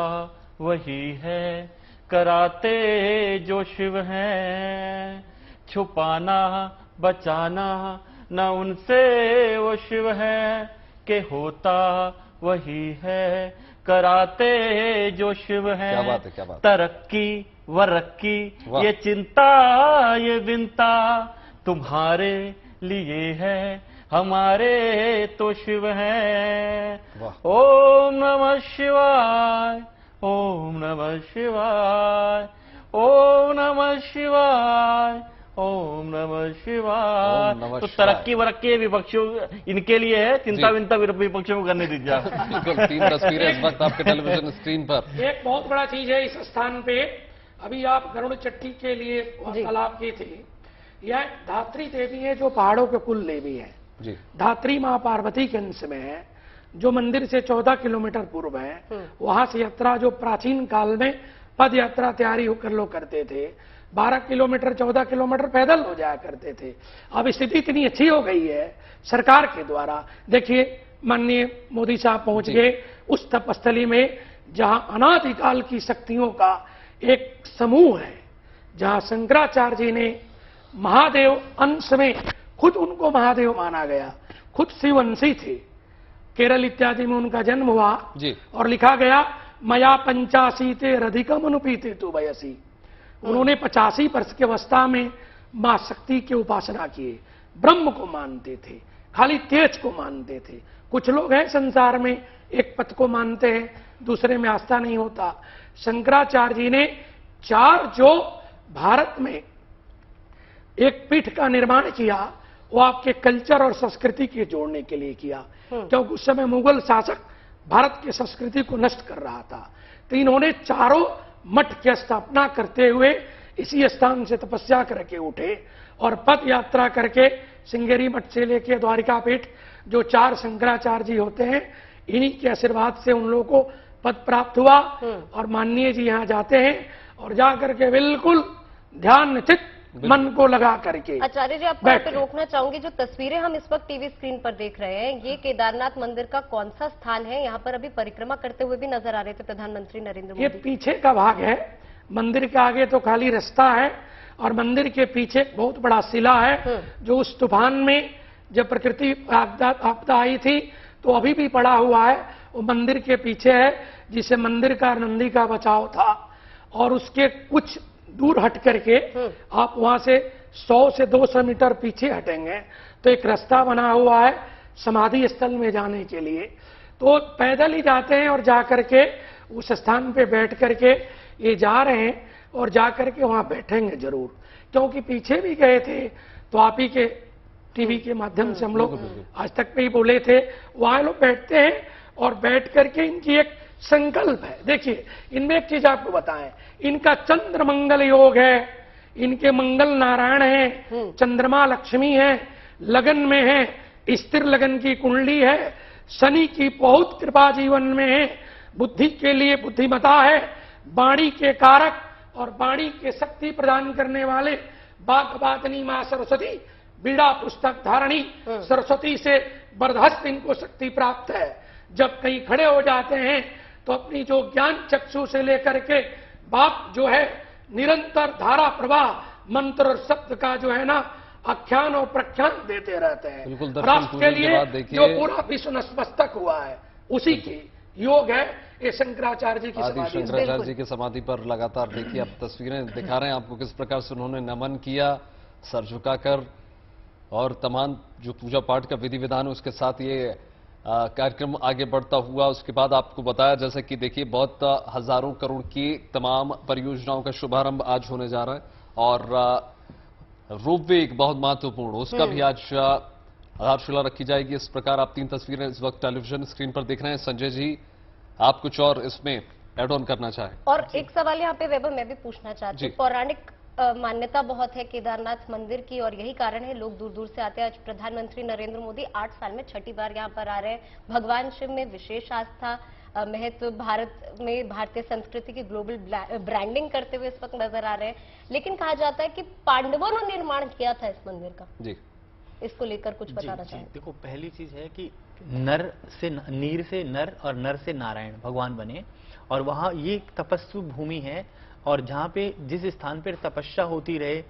वही है कराते जो शिव है। छुपाना बचाना न उनसे वो शिव है, कि होता वही है कराते जो शिव है।
क्या बात है, क्या बात।
तरक्की वरक्की ये चिंता ये विंता तुम्हारे लिए है, हमारे तो शिव है। ओम नमः शिवाय, ओम नमः शिवाय, ओम नमः शिवाय, ओम नमः शिवाय। तो तरक्की वरक्की विपक्षियों इनके लिए है, चिंता विंता विपक्षियों को करने दीजिए।
बिल्कुल 3 तस्वीरें इस वक्त आपके टेलीविजन स्क्रीन पर।
एक बहुत बड़ा चीज है इस स्थान पे, अभी आप गरुड़ चट्टी के लिए वार्तालाप की थी। यह धात्री देवी है जो पहाड़ों के कुल देवी है जी। धात्री माँ पार्वती के अंश में है, जो मंदिर से 14 किलोमीटर पूर्व है। वहां से यात्रा जो प्राचीन काल में पद यात्रा तैयारी होकर लोग करते थे, 12 किलोमीटर 14 किलोमीटर पैदल हो जाया करते थे। अब स्थिति इतनी अच्छी हो गई है सरकार के द्वारा। देखिए माननीय मोदी साहब पहुंच गए उस तपस्थली में जहां अनादिकाल की शक्तियों का एक समूह है, जहां शंकराचार्य जी ने महादेव अंश में खुद उनको महादेव माना गया, खुद शिववंशी थे। केरल इत्यादि में उनका जन्म हुआ जी। और लिखा गया मया 85 ते अधिकम अनुपीते तो वयसी। उन्होंने 85 वर्ष की अवस्था में मां शक्ति की उपासना किए, ब्रह्म को मानते थे, खाली तेज को मानते थे। कुछ लोग हैं संसार में एक पथ को मानते हैं, दूसरे में आस्था नहीं होता। शंकराचार्य जी ने 4 जो भारत में एक पीठ का निर्माण किया, वो आपके कल्चर और संस्कृति के जोड़ने के लिए किया, क्योंकि उस समय मुगल शासक भारत की संस्कृति को नष्ट कर रहा था। तो इन्होंने 4 मठ की स्थापना करते हुए इसी स्थान से तपस्या करके उठे और पद यात्रा करके श्रृंगेरी मठ से लेके द्वारिका पीठ, जो 4 शंकराचार्य जी होते हैं, इन्हीं के आशीर्वाद से उन लोगों को पद प्राप्त हुआ। और माननीय जी यहाँ जाते हैं और जाकर के बिल्कुल ध्यान चित मन को लगा करके।
आचार्य जी, आपको यहाँ पे रोकना चाहूंगी। जो तस्वीरें हम इस वक्त टीवी स्क्रीन पर देख रहे हैं, ये केदारनाथ मंदिर का कौन सा स्थान है? यहाँ पर अभी परिक्रमा करते हुए भी नजर आ रहे थे प्रधानमंत्री नरेंद्र मोदी।
ये पीछे का भाग है, मंदिर के आगे तो खाली रास्ता है और मंदिर के पीछे बहुत बड़ा शिला है, जो उस तूफान में जब प्रकृति आपदा आई थी तो अभी भी पड़ा हुआ है। वो मंदिर के पीछे है, जिसे मंदिर का नंदी का बचाव था। और उसके कुछ दूर हट करके आप वहां से 100 से 200 मीटर पीछे हटेंगे तो एक रास्ता बना हुआ है समाधि स्थल में जाने के लिए। तो पैदल ही जाते हैं और जाकर के उस स्थान पे बैठ करके ये जा रहे हैं और जाकर के वहां बैठेंगे जरूर, क्योंकि पीछे भी गए थे तो आप ही के टीवी के माध्यम से हम लोग आज तक पे ही बोले थे, वहां लोग बैठते हैं और बैठ करके इनकी एक संकल्प है। देखिए, इनमें एक चीज आपको बताएं, इनका चंद्र मंगल योग है, इनके मंगल नारायण है, चंद्रमा लक्ष्मी है, लगन में है, स्थिर लगन की कुंडली है, शनि की बहुत कृपा जीवन में है, बुद्धि के लिए बुद्धिमता है, वाणी के कारक और वाणी के शक्ति प्रदान करने वाले बागबातनी मां सरस्वती, बीड़ा पुस्तक धारणी सरस्वती से बरदहस्त इनको शक्ति प्राप्त है। जब कहीं खड़े हो जाते हैं तो अपनी जो ज्ञान चक्षु से लेकर के बाप जो है निरंतर धारा प्रवाह मंत्र और शब्द का जो है ना आख्यान और प्रख्यान देते रहते हैं। राष्ट्र के लिए जो पूरा विश्व नतमस्तक हुआ है उसी की योग है ये शंकराचार्य जी की समाधि।
शंकराचार्य जी की समाधि पर लगातार देखिए आप तस्वीरें दिखा रहे हैं आपको किस प्रकार से उन्होंने नमन किया सर झुकाकर, और तमाम जो पूजा पाठ का विधि विधान है उसके साथ ये कार्यक्रम आगे बढ़ता हुआ। उसके बाद आपको बताया जैसे कि देखिए बहुत हजारों करोड़ की तमाम परियोजनाओं का शुभारंभ आज होने जा रहा है, और रोपवे एक बहुत महत्वपूर्ण उसका भी आज आधारशिला रखी जाएगी। इस प्रकार आप 3 तस्वीरें इस वक्त टेलीविजन स्क्रीन पर देख रहे हैं। संजय जी, आप कुछ और इसमें एड ऑन करना चाहें?
और एक सवाल यहाँ पे वैभव मैं भी पूछना चाहती हूँ। पौराणिक मान्यता बहुत है केदारनाथ मंदिर की और यही कारण है लोग दूर दूर से आते हैं। आज प्रधानमंत्री नरेंद्र मोदी 8 साल में 6ठी बार यहाँ पर आ रहे हैं। भगवान शिव में विशेष आस्था, महत्व, भारत में भारतीय संस्कृति की ग्लोबल ब्रांडिंग करते हुए इस वक्त नजर आ रहे हैं। लेकिन कहा जाता है कि पांडवों ने निर्माण किया था इस मंदिर का। जी, इसको लेकर कुछ बताना चाहिए।
देखो, पहली चीज है कि नर से नीर से नर और नर से नारायण भगवान बने, और वहां ये एक तपस्वी भूमि है, और जहां पे जिस स्थान पर तपस्या होती रहे,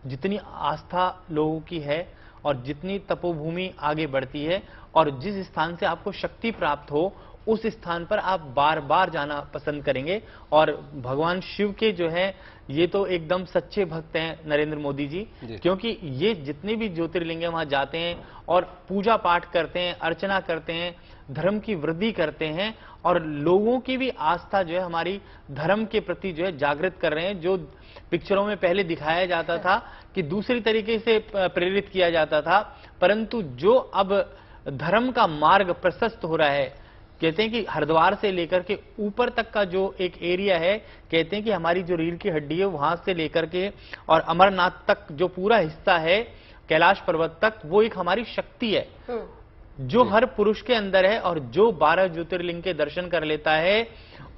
जितनी आस्था लोगों की है और जितनी तपोभूमि आगे बढ़ती है और जिस स्थान से आपको शक्ति प्राप्त हो उस स्थान पर आप बार बार जाना पसंद करेंगे। और भगवान शिव के जो है ये तो एकदम सच्चे भक्त हैं नरेंद्र मोदी जी, क्योंकि ये जितने भी ज्योतिर्लिंग वहां जाते हैं और पूजा पाठ करते हैं, अर्चना करते हैं, धर्म की वृद्धि करते हैं, और लोगों की भी आस्था जो है हमारी धर्म के प्रति जो है जागृत कर रहे हैं। जो पिक्चरों में पहले दिखाया जाता था कि दूसरी तरीके से प्रेरित किया जाता था, परंतु जो अब धर्म का मार्ग प्रशस्त हो रहा है, कहते हैं कि हरिद्वार से लेकर के ऊपर तक का जो एक एरिया है, कहते हैं कि हमारी जो रीढ़ की हड्डी है वहां से लेकर के और अमरनाथ तक जो पूरा हिस्सा है, कैलाश पर्वत तक, वो एक हमारी शक्ति है जो हर पुरुष के अंदर है। और जो 12 ज्योतिर्लिंग के दर्शन कर लेता है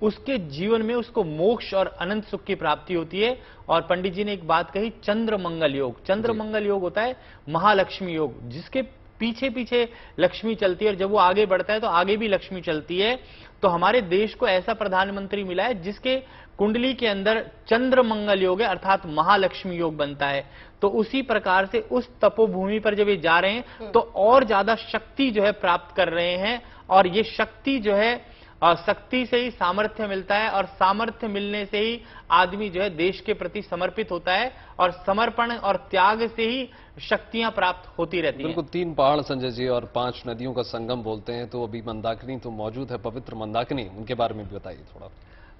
उसके जीवन में उसको मोक्ष और अनंत सुख की प्राप्ति होती है। और पंडित जी ने एक बात कही, चंद्र मंगल योग। चंद्र मंगल योग होता है महालक्ष्मी योग, जिसके पीछे पीछे लक्ष्मी चलती है, और जब वो आगे बढ़ता है तो आगे भी लक्ष्मी चलती है। तो हमारे देश को ऐसा प्रधानमंत्री मिला है जिसके कुंडली के अंदर चंद्र मंगल योग है, अर्थात महालक्ष्मी योग बनता है। तो उसी प्रकार से उस तपोभूमि पर जब ये जा रहे हैं तो और ज्यादा शक्ति जो है प्राप्त कर रहे हैं, और ये शक्ति जो है शक्ति से ही सामर्थ्य मिलता है, और सामर्थ्य मिलने से ही आदमी जो है देश के प्रति समर्पित होता है, और समर्पण और त्याग से ही शक्तियां प्राप्त होती रहती हैं।
बिल्कुल, 3 पहाड़ संजय जी और 5 नदियों का संगम बोलते हैं, तो अभी मंदाकिनी तो मौजूद है, पवित्र मंदाकिनी, उनके बारे में भी बताइए थोड़ा।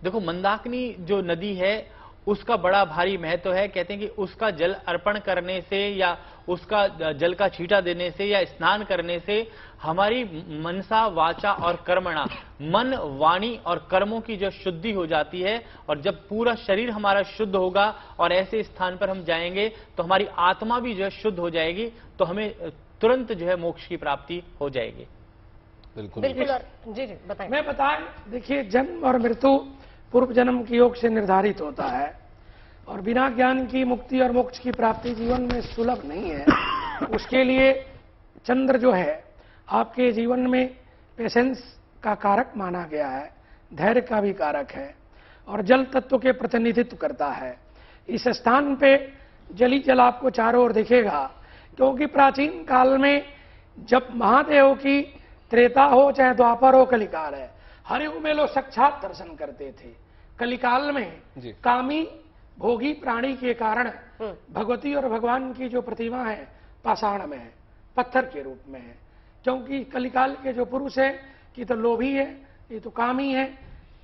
देखो, मंदाकिनी जो नदी है उसका बड़ा भारी महत्व है। कहते हैं कि उसका जल अर्पण करने से या उसका जल का छींटा देने से या स्नान करने से हमारी मनसा, वाचा और कर्मणा, मन, वाणी और कर्मों की जो शुद्धि हो जाती है। और जब पूरा शरीर हमारा शुद्ध होगा और ऐसे स्थान पर हम जाएंगे तो हमारी आत्मा भी जो है शुद्ध हो जाएगी। तो हमें तुरंत जो है मोक्ष की प्राप्ति हो जाएगी।
बिल्कुल
बिल्कुल। और जी जी बताएं।
मैं बताएं, देखिए जन्म और मृत्यु पूर्व जन्म के योग से निर्धारित होता है और बिना ज्ञान की मुक्ति और मोक्ष की प्राप्ति जीवन में सुलभ नहीं है। उसके लिए चंद्र जो है आपके जीवन में पेशेंस का कारक माना गया है, धैर्य का भी कारक है और जल तत्व के प्रतिनिधित्व करता है। इस स्थान पे जल ही जल आपको चारों ओर दिखेगा, क्योंकि प्राचीन काल में जब महादेव की त्रेता हो चाहे द्वापर हो कलिकाल है, हर युग में लोग साक्षात दर्शन करते थे। कलिकाल में
जी।
कामी भोगी प्राणी के कारण भगवती और भगवान की जो प्रतिमा है पाषाण में है, पत्थर के रूप में है, क्योंकि कलिकाल के जो पुरुष है कि तो लोभी है, ये तो कामी है,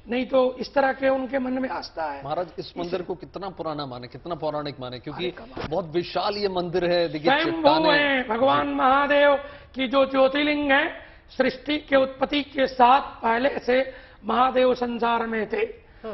नहीं तो इस तरह के उनके मन में आस्था है।
महाराज इस मंदिर को कितना पुराना माने, कितना पौराणिक माने, क्योंकि बहुत विशाल ये मंदिर है। देखिए
स्वयंभू है भगवान महादेव की जो ज्योतिर्लिंग है, सृष्टि के उत्पत्ति के साथ पहले से महादेव संसार में थे।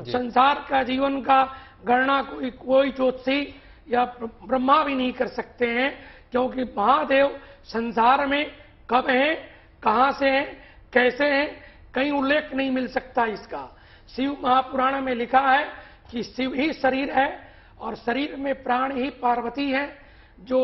संसार का जीवन का गणना कोई ज्योतिषी या ब्रह्मा भी नहीं कर सकते हैं, क्योंकि महादेव संसार में कब हैं, कहां से हैं, कैसे हैं, कहीं उल्लेख नहीं मिल सकता इसका। शिव महापुराण में लिखा है कि शिव ही शरीर है और शरीर में प्राण ही पार्वती है। जो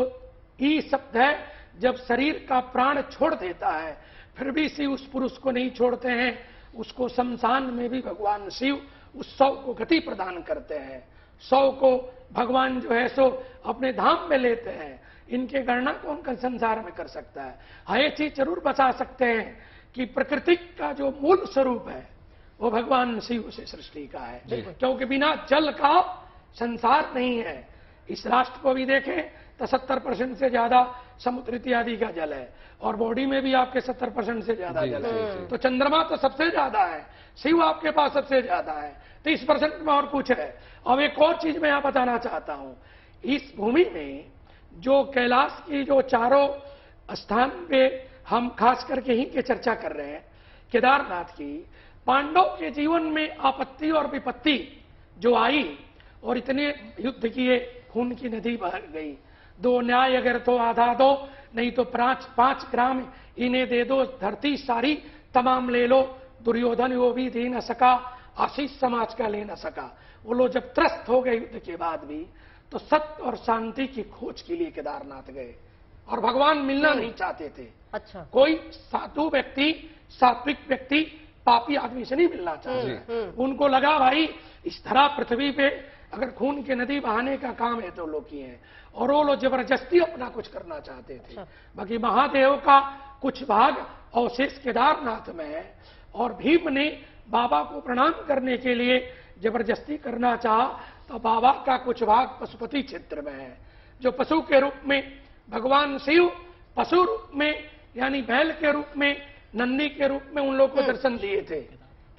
ई शब्द है, जब शरीर का प्राण छोड़ देता है फिर भी शिव उस पुरुष को नहीं छोड़ते हैं, उसको शमशान में भी भगवान शिव उस शव को गति प्रदान करते हैं। शव को भगवान जो है सो अपने धाम में लेते हैं। इनके गणना कौन कर संसार में कर सकता है। हाँ, ये चीज जरूर बता सकते हैं कि प्रकृति का जो मूल स्वरूप है वो भगवान शिव से सृष्टि का है, क्योंकि बिना जल का संसार नहीं है। इस राष्ट्र को भी देखें तो 70% से ज्यादा समुद्र इत्यादि का जल है और बॉडी में भी आपके 70% से ज्यादा जल है। तो चंद्रमा तो सबसे ज्यादा है, शिव आपके पास सबसे ज्यादा है, 30% में और कुछ है। अब एक और चीज मैं यहाँ बताना चाहता हूँ, इस भूमि में जो कैलाश की जो चारों स्थान पे हम खास करके ही की चर्चा कर रहे हैं, केदारनाथ की, पांडव के जीवन में आपत्ति और विपत्ति जो आई और इतने युद्ध किए, खून की नदी बह गई। दो न्याय अगर तो आधा दो, नहीं तो 5 ग्राम इन्हें दे दो, धरती सारी तमाम ले लो, दुर्योधन वो भी दे न सका, आशीष समाज का ले न सका। वो लोग जब त्रस्त हो गए युद्ध के बाद भी, तो सत्य और शांति की खोज के लिए केदारनाथ गए और भगवान मिलना नहीं चाहते थे।
अच्छा।
कोई साधु व्यक्ति, सात्विक व्यक्ति पापी आदमी से नहीं मिलना चाहते। उनको लगा भाई इस धरा पृथ्वी पे अगर खून की नदी बहाने का काम है तो लोग किए हैं, और वो लोग जबरदस्ती अपना कुछ करना चाहते थे।
अच्छा।
बाकी महादेव का कुछ भाग अवशेष केदारनाथ में है और भीम ने बाबा को प्रणाम करने के लिए जबरदस्ती करना चाहा तो बाबा का कुछ भाग पशुपति क्षेत्र में है, जो पशु के रूप में भगवान शिव पशु रूप में यानी बैल के रूप में, नंदी के रूप में उन लोगों को दर्शन दिए थे।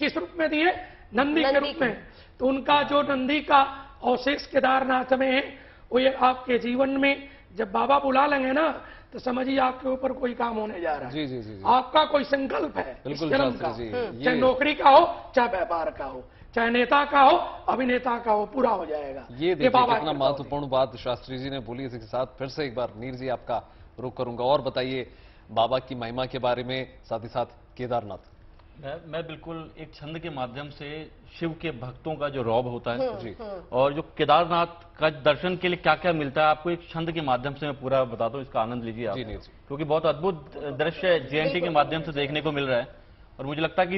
किस रूप में दिए? नंदी के रूप में। तो उनका जो नंदी का अवशेष केदारनाथ में है, वो ये आपके जीवन में जब बाबा बुला लेंगे ना तो समझिए आपके ऊपर कोई काम होने जा रहा है।
जी जी जी, जी।
आपका कोई संकल्प है इस
बिल्कुल
जन्म
शास्त्री
का,
जी,
चाहे नौकरी का हो, चाहे व्यापार का हो, चाहे नेता का हो, अभिनेता का हो, पूरा हो जाएगा।
ये देखिए
बाबा
कितना
की
महत्वपूर्ण बात शास्त्री जी ने बोली। इसके साथ फिर से एक बार नीर जी आपका रुख करूंगा, और बताइए बाबा की महिमा के बारे में, साथ ही साथ केदारनाथ।
मैं बिल्कुल एक छंद के माध्यम से शिव के भक्तों का जो रौब होता है
जी,
और जो केदारनाथ का दर्शन के लिए क्या क्या मिलता है, आपको एक छंद के माध्यम से मैं पूरा बताता हूँ, इसका आनंद लीजिए आप,
जी, जी।
क्योंकि बहुत अद्भुत दृश्य जेएनटी के माध्यम से देखने को मिल रहा है और मुझे लगता है कि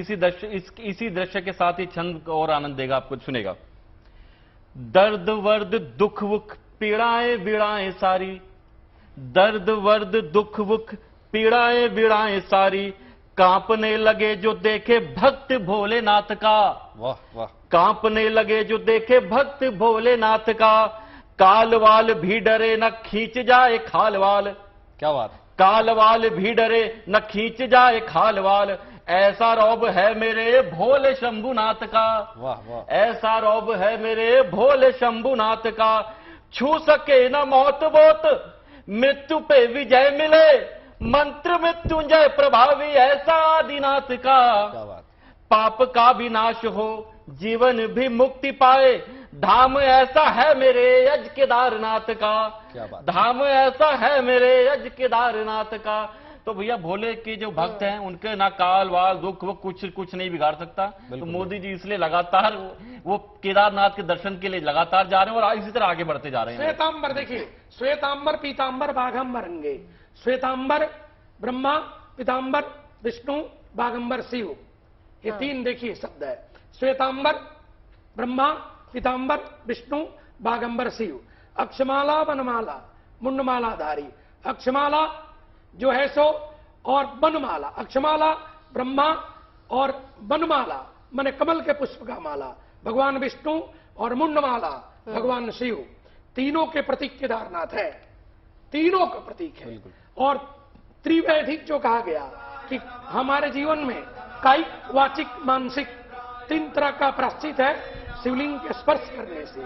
इसी दृश्य के साथ ही छंद और आनंद देगा आपको। सुनेगा। दर्द वर्द दुख वुख पीड़ाएं बीड़ाएं सारी, दर्द वर्द दुख वुख पीड़ाएं बीड़ाएं सारी, कांपने लगे जो देखे भक्त भोलेनाथ का।
वाह वाह।
कांपने लगे जो देखे भक्त भोलेनाथ का, कालवाल भी डरे न खींच जाए खालवाल।
क्या बात।
कालवाल भी डरे न खींच जाए खालवाल, ऐसा रौब है मेरे भोले शंभुनाथ का।
वाह वाह।
ऐसा रौब है मेरे भोले शंभुनाथ का, छू सके न मौत बोत मृत्यु पे विजय मिले, मंत्र मृत्युंजय प्रभावी ऐसा आदिनाथ का।
क्या बात।
पाप का विनाश हो जीवन भी मुक्ति पाए। धाम ऐसा है मेरे अज केदारनाथ का,
क्या बात।
धाम ऐसा है मेरे अज केदारनाथ का। तो भैया भोले के जो भक्त हैं उनके ना काल वाल दुख वो कुछ नहीं बिगाड़ सकता। तो मोदी जी इसलिए लगातार वो केदारनाथ के दर्शन के लिए लगातार जा रहे हैं और इसी तरह आगे बढ़ते जा रहे हैं।
श्वेतांबर देखिए, श्वेतांबर पीतांबर बाघंबर अंगे, श्वेतांबर ब्रह्मा, पीतांबर विष्णु, बाघंबर शिव, ये तीन देखिए शब्द है। श्वेतांबर ब्रह्मा, पीतांबर विष्णु, बाघंबर शिव। अक्षमाला वनमाला मुंडमालाधारी, अक्षमाला जो है सो और वनमाला, अक्षमाला ब्रह्मा और वनमाला माने कमल के पुष्प का माला भगवान विष्णु और मुंडमाला भगवान शिव, तीनों के प्रतीक केदारनाथ है, तीनों का प्रतीक है। और त्रिवैधिक जो कहा गया कि हमारे जीवन में कायिक वाचिक मानसिक तीन तरह का प्रायश्चित है। शिवलिंग के स्पर्श करने से,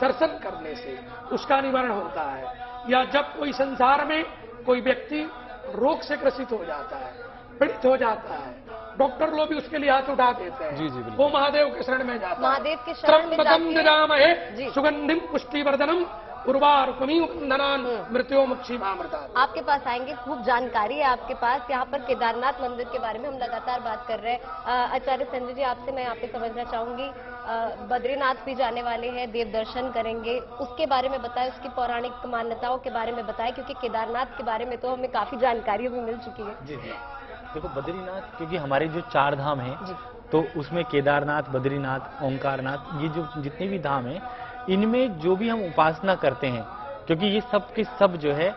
दर्शन करने से उसका निवारण होता है। या जब कोई संसार में कोई व्यक्ति रोग से ग्रसित हो जाता है, पीड़ित हो जाता है, डॉक्टर लोग भी उसके लिए हाथ उठा देते हैं।
जी जी
वो महादेव के शरण में जाता है।
महादेव के शरण में जाके जी।
सुगंधिम पुष्टिवर्धनम उर्वारुकमी वंदनान मृत्यो मुक्षीमामृता।
आपके पास आएंगे, खूब जानकारी है आपके पास। यहाँ पर केदारनाथ मंदिर के बारे में हम लगातार बात कर रहे हैं। आचार्य संजय जी, आपसे मैं यहाँ पे समझना चाहूंगी, बद्रीनाथ भी जाने वाले हैं, देव दर्शन करेंगे, उसके बारे में बताएं, उसकी पौराणिक मान्यताओं के बारे में बताएं, क्योंकि केदारनाथ के बारे में तो हमें काफी जानकारी भी मिल चुकी है।
जी जी, देखो बद्रीनाथ क्योंकि हमारे जो 4 धाम हैं तो उसमें केदारनाथ, बद्रीनाथ, ओंकारनाथ, ये जो जितने भी धाम हैं इनमें जो भी हम उपासना करते हैं, क्योंकि ये सब के सब जो है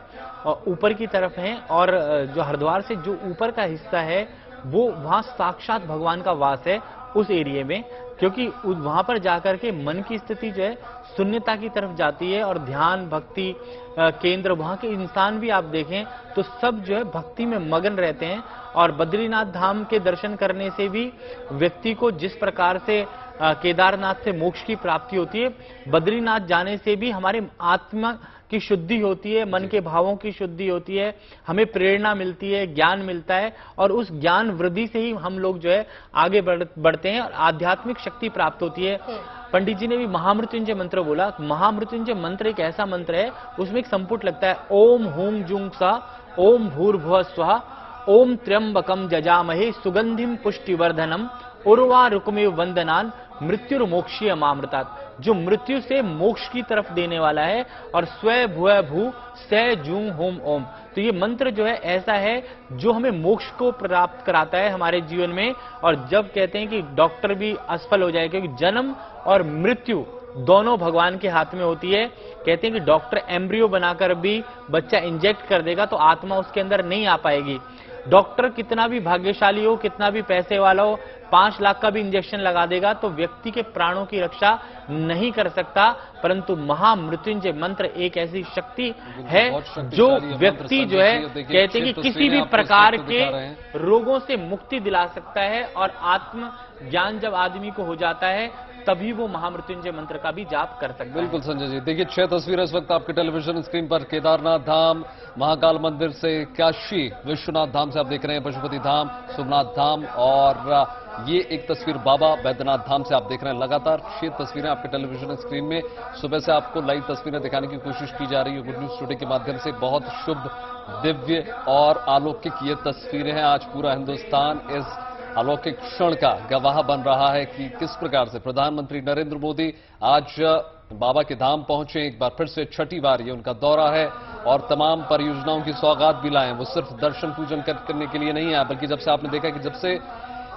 ऊपर की तरफ हैं और जो हरिद्वार से जो ऊपर का हिस्सा है वो वहाँ साक्षात भगवान का वास है उस एरिया में, क्योंकि वहां पर जाकर के मन की स्थिति जो है शून्यता की तरफ जाती है और ध्यान भक्ति केंद्र, वहां के इंसान भी आप देखें तो सब जो है भक्ति में मगन रहते हैं। और बद्रीनाथ धाम के दर्शन करने से भी व्यक्ति को जिस प्रकार से केदारनाथ से मोक्ष की प्राप्ति होती है, बद्रीनाथ जाने से भी हमारे आत्मा की शुद्धि होती है, मन के भावों की शुद्धि होती है, हमें प्रेरणा मिलती है, ज्ञान मिलता है और उस ज्ञान वृद्धि से ही हम लोग जो है आगे बढ़ते हैं और आध्यात्मिक शक्ति प्राप्त होती है। पंडित जी ने भी महामृत्युंजय मंत्र बोला। महामृत्युंजय मंत्र एक ऐसा मंत्र है, उसमें एक संपुट लगता है, ओम हूं जुंग सा, ओम भूर्भुवः स्वः, ओम त्र्यंबकम जजामहे सुगंधिम पुष्टिवर्धनम उर्वारुकमिव वंदनान मृत्युर्मोक्षीय मामृतात। जो मृत्यु से मोक्ष की तरफ देने वाला है और स्व भुव भू स जूं होम ओम। तो ये मंत्र जो है ऐसा है जो हमें मोक्ष को प्राप्त कराता है हमारे जीवन में। और जब कहते हैं कि डॉक्टर भी असफल हो जाए, क्योंकि जन्म और मृत्यु दोनों भगवान के हाथ में होती है। कहते हैं कि डॉक्टर एम्ब्रियो बनाकर भी बच्चा इंजेक्ट कर देगा तो आत्मा उसके अंदर नहीं आ पाएगी। डॉक्टर कितना भी भाग्यशाली हो, कितना भी पैसे वाला हो, 5 लाख का भी इंजेक्शन लगा देगा तो व्यक्ति के प्राणों की रक्षा नहीं कर सकता। परंतु महामृत्युंजय मंत्र एक ऐसी शक्ति है जो व्यक्ति जो है कहते हैं कि किसी भी प्रकार के रोगों से मुक्ति दिला सकता है। और आत्म ज्ञान जब आदमी को हो जाता है तभी वो महामृत्युंजय मंत्र का भी जाप कर सकता है।
बिल्कुल संजय जी, देखिए 6 तस्वीरें इस वक्त आपके टेलीविजन स्क्रीन पर। केदारनाथ धाम, महाकाल मंदिर से काशी विश्वनाथ धाम से आप देख रहे हैं, पशुपति धाम, सोमनाथ धाम, और ये एक तस्वीर बाबा बैद्यनाथ धाम से आप देख रहे हैं। लगातार 6 तस्वीरें आपके टेलीविजन स्क्रीन में सुबह से आपको लाइव तस्वीरें दिखाने की कोशिश की जा रही है गुड न्यूज टुडे के माध्यम से। बहुत शुभ, दिव्य और अलौकिक ये तस्वीरें हैं। आज पूरा हिंदुस्तान इस अलौकिक क्षण का गवाह बन रहा है कि किस प्रकार से प्रधानमंत्री नरेंद्र मोदी आज बाबा के धाम पहुंचे। एक बार फिर से 6ठी बार ये उनका दौरा है और तमाम परियोजनाओं की सौगात भी लाए। वो सिर्फ दर्शन पूजन करने के लिए नहीं आया, बल्कि जब से आपने देखा कि जब से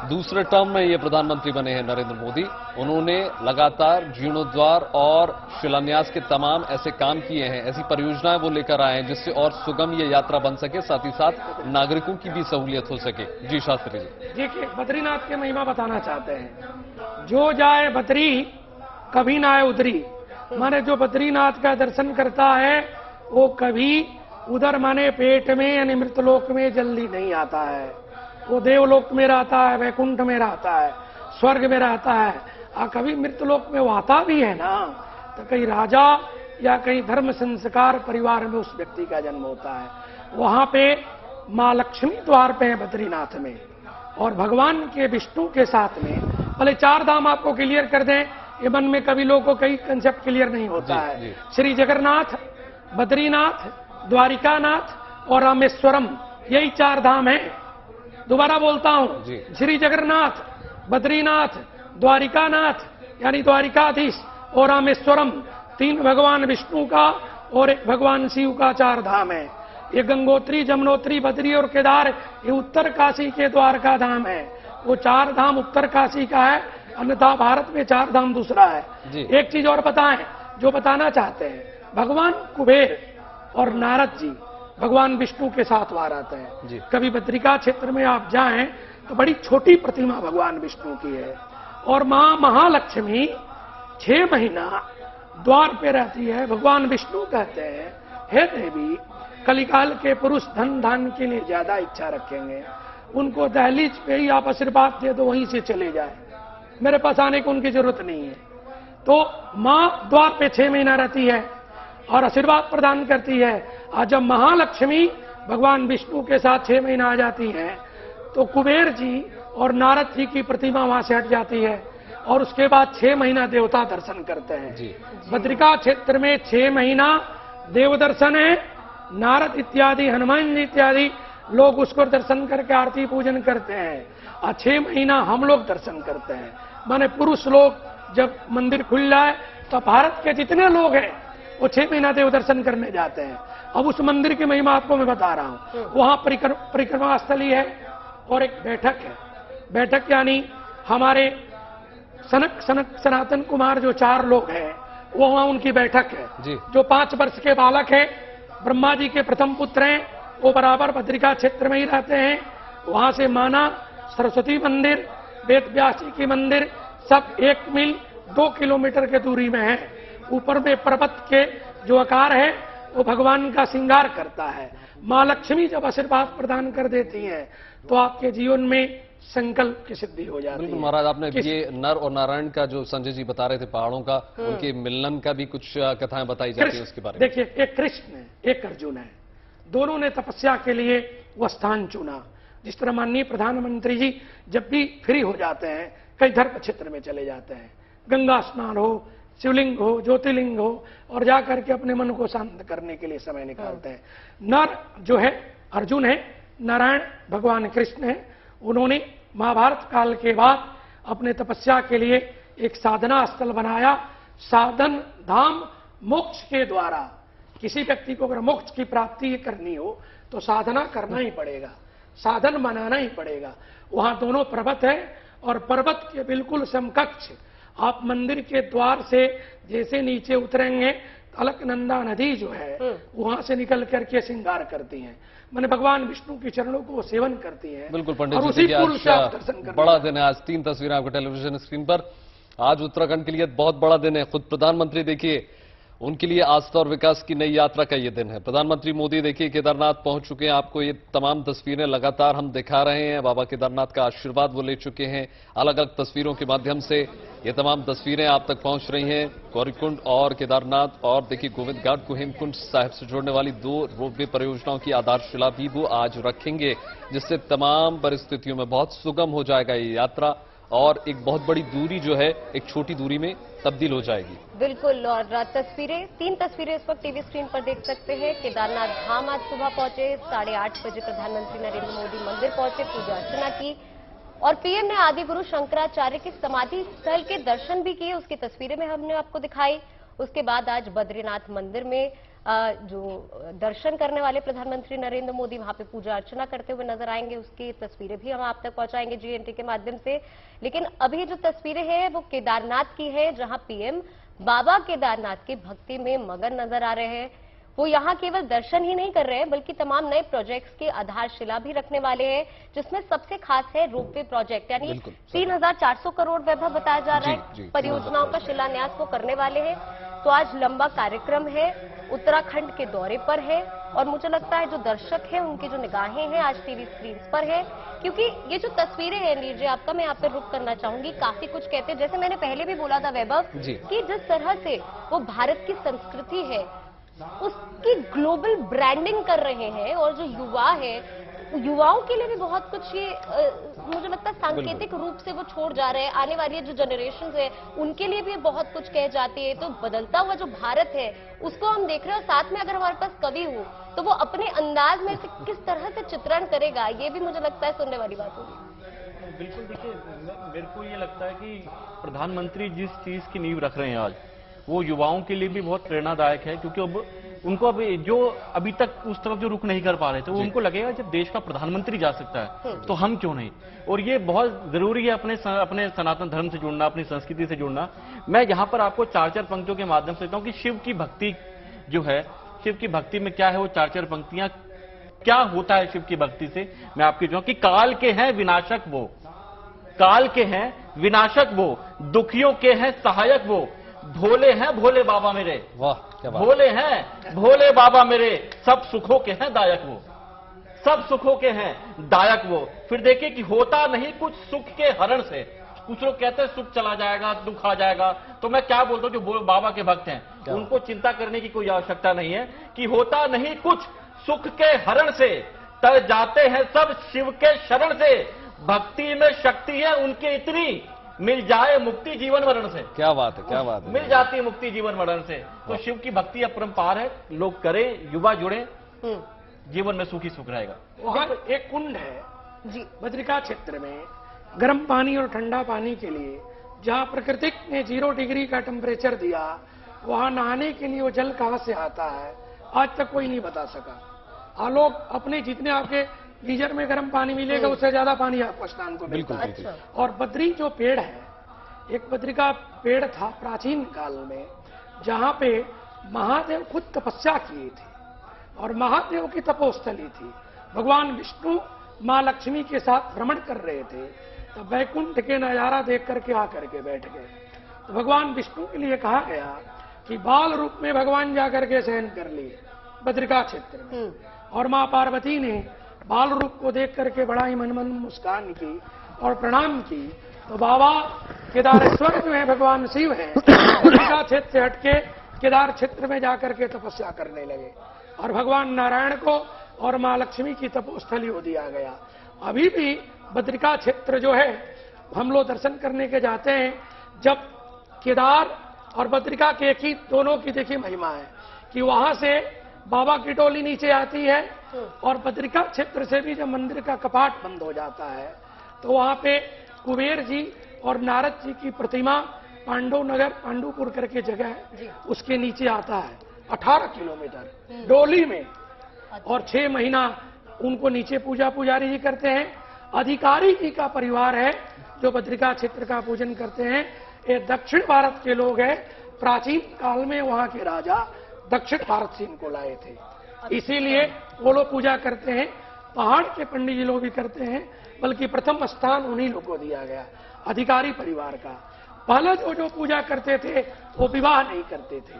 दूसरे टर्म में ये प्रधानमंत्री बने हैं नरेंद्र मोदी, उन्होंने लगातार जीर्णोद्वार और शिलान्यास के तमाम ऐसे काम किए हैं, ऐसी परियोजनाएं वो लेकर आए हैं जिससे और सुगम ये यात्रा बन सके, साथ ही साथ नागरिकों की भी सहूलियत हो सके। जी शास्त्री जी।
देखिए, बद्रीनाथ के महिमा बताना चाहते हैं। जो जाए बद्री कभी ना आए उधरी, माने जो बद्रीनाथ का दर्शन करता है वो कभी उधर माने पेट में यानी मृतलोक में जल्दी नहीं आता है। वो देवलोक में रहता है, वैकुंठ में रहता है, स्वर्ग में रहता है। और कभी मृतलोक में वो आता भी है ना, तो कहीं राजा या कहीं धर्म संस्कार परिवार में उस व्यक्ति का जन्म होता है। वहां पे मां लक्ष्मी द्वार पे है बद्रीनाथ में, और भगवान के विष्णु के साथ में पहले 4 धाम आपको क्लियर कर दें, ये मन में कभी लोगों को कई कंसेप्ट क्लियर नहीं होता है। श्री जगन्नाथ, बद्रीनाथ, द्वारिकानाथ और रामेश्वरम, यही 4 धाम हैं। दोबारा बोलता हूं, श्री जगन्नाथ, बद्रीनाथ, द्वारिकानाथ यानी द्वारिकाधीश और रामेश्वरम, 3 भगवान विष्णु का और 1 भगवान शिव का 4 धाम है। ये गंगोत्री, जमुनोत्री, बद्री और केदार ये उत्तर काशी के द्वारका धाम है। वो 4 धाम उत्तर काशी का है, अन्यथा भारत में 4 धाम दूसरा है। एक चीज और बताएं, जो बताना चाहते हैं, भगवान कुबेर और नारद जी भगवान विष्णु के साथ वहां रहते हैं। कभी बद्रिका क्षेत्र में आप जाएं तो बड़ी छोटी प्रतिमा भगवान विष्णु की है, और मां महालक्ष्मी 6 महीना द्वार पे रहती है। भगवान विष्णु कहते हैं, हे देवी, कलिकाल के पुरुष धन धान के लिए ज्यादा इच्छा रखेंगे, उनको दहलीज पे ही आप आशीर्वाद दे दो, वहीं से चले जाए, मेरे पास आने की उनकी जरूरत नहीं है। तो मां द्वार पे 6 महीना रहती है और आशीर्वाद प्रदान करती है। और जब महालक्ष्मी भगवान विष्णु के साथ 6 महीना आ जाती हैं, तो कुबेर जी और नारद जी की प्रतिमा वहां से हट जाती है, और उसके बाद 6 महीना देवता दर्शन करते हैं। बद्रिका क्षेत्र में 6 महीना देव दर्शन है। नारद इत्यादि, हनुमान जी इत्यादि लोग उसको दर्शन करके आरती पूजन करते हैं, और 6 महीना हम लोग दर्शन करते हैं। माने पुरुष लोग जब मंदिर खुल जाए तो भारत के जितने लोग हैं वो 6 महीना देव दर्शन करने जाते हैं। अब उस मंदिर की महिमा आपको मैं बता रहा हूं। वहां परिक्रमा स्थली है और एक बैठक है। बैठक यानी हमारे सनातन कुमार जो 4 लोग हैं, वो वहां उनकी बैठक है। जो 5 वर्ष के बालक है, ब्रह्मा जी के प्रथम पुत्र हैं, वो बराबर बद्रिका क्षेत्र में ही रहते हैं। वहां से माना, सरस्वती मंदिर, वेद व्यास जी की मंदिर, सब 1 मील 2 किलोमीटर के दूरी में है। ऊपर में पर्वत के जो आकार है वो भगवान का श्रृंगार करता है। मां लक्ष्मी जब आशीर्वाद प्रदान कर देती हैं तो आपके जीवन में संकल्प की सिद्धि हो जाती है।
महाराज, आपने ये नर और नारायण का जो संजय जी बता रहे थे पहाड़ों का, उनके मिलन का भी कुछ कथाएं बताई जाती है उसके बारे में।
देखिए, एक कृष्ण है, एक अर्जुन है, दोनों ने तपस्या के लिए वह स्थान चुना। जिस तरह माननीय प्रधानमंत्री जी जब भी फ्री हो जाते हैं कई धर्म क्षेत्र में चले जाते हैं, गंगा स्नान हो, शिवलिंग हो, ज्योतिर्लिंग हो, और जाकर के अपने मन को शांत करने के लिए समय निकालते हैं। नर जो है अर्जुन है, नारायण भगवान कृष्ण है। उन्होंने महाभारत काल के बाद अपने तपस्या के लिए एक साधना स्थल बनाया। साधन धाम मोक्ष के द्वारा किसी व्यक्ति को अगर मोक्ष की प्राप्ति करनी हो तो साधना करना ही पड़ेगा, साधन बनाना ही पड़ेगा। वहां दोनों पर्वत है, और पर्वत के बिल्कुल समकक्ष आप मंदिर के द्वार से जैसे नीचे उतरेंगे, अलकनंदा नदी जो है वहां से निकल करके श्रृंगार करती हैं, मैंने भगवान विष्णु के चरणों को सेवन करती हैं।
बिल्कुल पंडित जी, आज बड़ा दिन है। आज 3 तस्वीरें आपको टेलीविजन स्क्रीन पर। आज उत्तराखंड के लिए बहुत बड़ा दिन है। खुद प्रधानमंत्री देखिए, उनके लिए आस्था और विकास की नई यात्रा का ये दिन है। प्रधानमंत्री मोदी देखिए केदारनाथ पहुंच चुके हैं। आपको ये तमाम तस्वीरें लगातार हम दिखा रहे हैं। बाबा केदारनाथ का आशीर्वाद वो ले चुके हैं। अलग अलग तस्वीरों के माध्यम से ये तमाम तस्वीरें आप तक पहुंच रही हैं। गौरीकुंड और केदारनाथ, और देखिए गोविंद घाट को हेमकुंड साहिब से जोड़ने वाली 2 रोपवे परियोजनाओं की आधारशिला भी वो आज रखेंगे, जिससे तमाम परिस्थितियों में बहुत सुगम हो जाएगा ये यात्रा, और एक बहुत बड़ी दूरी जो है एक छोटी दूरी में तब्दील हो जाएगी।
बिल्कुल। और 3 तस्वीरें इस वक्त टीवी स्क्रीन पर देख सकते हैं। केदारनाथ धाम आज सुबह पहुंचे, 8:30 बजे प्रधानमंत्री नरेंद्र मोदी मंदिर पहुंचे, पूजा अर्चना की, और पीएम ने आदि गुरु शंकराचार्य के समाधि स्थल के दर्शन भी किए। उसकी तस्वीरें में हमने आपको दिखाई। उसके बाद आज बद्रीनाथ मंदिर में जो दर्शन करने वाले प्रधानमंत्री नरेंद्र मोदी वहां पे पूजा अर्चना करते हुए नजर आएंगे। उसकी तस्वीरें भी हम आप तक पहुंचाएंगे जीएनटी के माध्यम से। लेकिन अभी जो तस्वीरें हैं वो केदारनाथ की है, जहां पीएम बाबा केदारनाथ की भक्ति में मगन नजर आ रहे हैं। वो यहाँ केवल दर्शन ही नहीं कर रहे हैं बल्कि तमाम नए प्रोजेक्ट्स की आधारशिला भी रखने वाले हैं, जिसमें सबसे खास है रोपवे प्रोजेक्ट, यानी 3,400 करोड़ वैभव बताया जा रहा है। परियोजनाओं का शिलान्यास वो करने वाले हैं। तो आज लंबा कार्यक्रम है, उत्तराखंड के दौरे पर है, और मुझे लगता है जो दर्शक हैं उनकी जो निगाहें हैं आज टीवी स्क्रीन पर है, क्योंकि ये जो तस्वीरें हैं नीर जी, आपका मैं यहाँ पे रुक करना चाहूंगी, काफी कुछ कहते हैं। जैसे मैंने पहले भी बोला था वैभव कि जिस तरह से वो भारत की संस्कृति है उसकी ग्लोबल ब्रांडिंग कर रहे हैं, और जो युवा है युवाओं के लिए भी बहुत कुछ ये मुझे लगता है सांकेतिक रूप से वो छोड़ जा रहे हैं। आने वाली जो जनरेशन है उनके लिए भी बहुत कुछ कह जाती है। तो बदलता हुआ जो भारत है उसको हम देख रहे हैं, और साथ में अगर हमारे पास कवि हो तो वो अपने अंदाज में से किस तरह से चित्रण करेगा, ये भी मुझे लगता है सुनने वाली बात होगी।
बिल्कुल, देखिए मेरे को ये लगता है कि प्रधानमंत्री जिस चीज की नींव रख रहे हैं आज, वो युवाओं के लिए भी बहुत प्रेरणादायक है, क्योंकि अब उनको अब जो अभी तक उस तरफ जो रुक नहीं कर पा रहे थे, वो उनको लगेगा जब देश का प्रधानमंत्री जा सकता है तो हम क्यों नहीं। और ये बहुत जरूरी है अपने सनातन धर्म से जुड़ना, अपनी संस्कृति से जुड़ना। मैं यहाँ पर आपको 4-4 पंक्तियों के माध्यम से देता हूँ कि शिव की भक्ति जो है, शिव की भक्ति में क्या है, वो 4-4 पंक्तियां क्या होता है शिव की भक्ति से मैं आपकी जो कि काल के हैं विनाशक वो, काल के हैं विनाशक वो, दुखियों के हैं सहायक वो, भोले हैं भोले बाबा मेरे।
वाह क्या बात।
भोले हैं भोले बाबा मेरे, सब सुखों के हैं दायक वो, सब सुखों के हैं दायक वो। फिर देखिए कि होता नहीं कुछ सुख के हरण से। कुछ लोग कहते हैं सुख चला जाएगा, दुख आ जाएगा, तो मैं क्या बोलता हूं, जो बाबा के भक्त हैं उनको चिंता करने की कोई आवश्यकता नहीं है कि होता नहीं कुछ सुख के हरण से, तर जाते हैं सब शिव के शरण से। भक्ति में शक्ति है उनकी इतनी, मिल जाए मुक्ति जीवन मरण से।
क्या बात है, क्या बात है।
मिल जाती है मुक्ति जीवन मरण से। तो शिव की भक्ति अपरंपार है, लोग करें, युवा जुड़े, जीवन में सुखी सुख रहेगा।
वहाँ एक कुंड है
जी,
बद्रिका क्षेत्र में, गर्म पानी और ठंडा पानी के लिए, जहाँ प्रकृति ने 0 डिग्री का टेम्परेचर दिया, वहाँ नहाने के लिए वो जल कहाँ से आता है आज तक कोई नहीं बता सका। लोग अपने जितने आपके गीजर में गर्म पानी मिलेगा उससे ज्यादा पानी आपको स्नान को मिलता है।
अच्छा।
और बद्री जो पेड़ है, एक बद्री का पेड़ था प्राचीन काल में, जहाँ पे महादेव खुद तपस्या किए थे और महादेव की तपोस्थली थी। भगवान विष्णु माँ लक्ष्मी के साथ भ्रमण कर रहे थे, तो वैकुंठ के नजारा देख करके आकर के बैठ गए। तो भगवान विष्णु के लिए कहा गया कि बाल रूप में भगवान जाकर के शयन कर लिए बद्रिका क्षेत्र में, और माँ पार्वती ने बाल रूप को देख करके बड़ा ही मन मुस्कान की और प्रणाम की। तो बाबा केदारेश्वर जो है भगवान शिव है, बद्रिका क्षेत्र से हटके केदार क्षेत्र में जाकर के तपस्या करने लगे, और भगवान नारायण को और माँ लक्ष्मी की तपोस्थली को दिया गया। अभी भी बद्रिका क्षेत्र जो है हम लोग दर्शन करने के जाते हैं, जब केदार और बद्रिका के एक ही दोनों की देखिए महिमा है कि वहां से बाबा की टोली नीचे आती है, और बद्रिका क्षेत्र से भी जब मंदिर का कपाट बंद हो जाता है तो वहां पे कुबेर जी और नारद जी की प्रतिमा पांडव नगर पांडुपुर करके जगह है, उसके नीचे आता है 18 किलोमीटर डोली में, और 6 महीना उनको नीचे पूजा पुजारी जी करते हैं। अधिकारी जी का परिवार है जो बद्रिका क्षेत्र का पूजन करते हैं। ये दक्षिण भारत के लोग हैं, प्राचीन काल में वहां के राजा दक्षिण भारत से इनको लाए थे, इसीलिए वो लोग पूजा करते हैं। पहाड़ के पंडित जी लोग भी करते हैं, बल्कि प्रथम स्थान उन्हीं लोगों को दिया गया, अधिकारी परिवार का। पहले जो पूजा करते थे वो विवाह नहीं करते थे।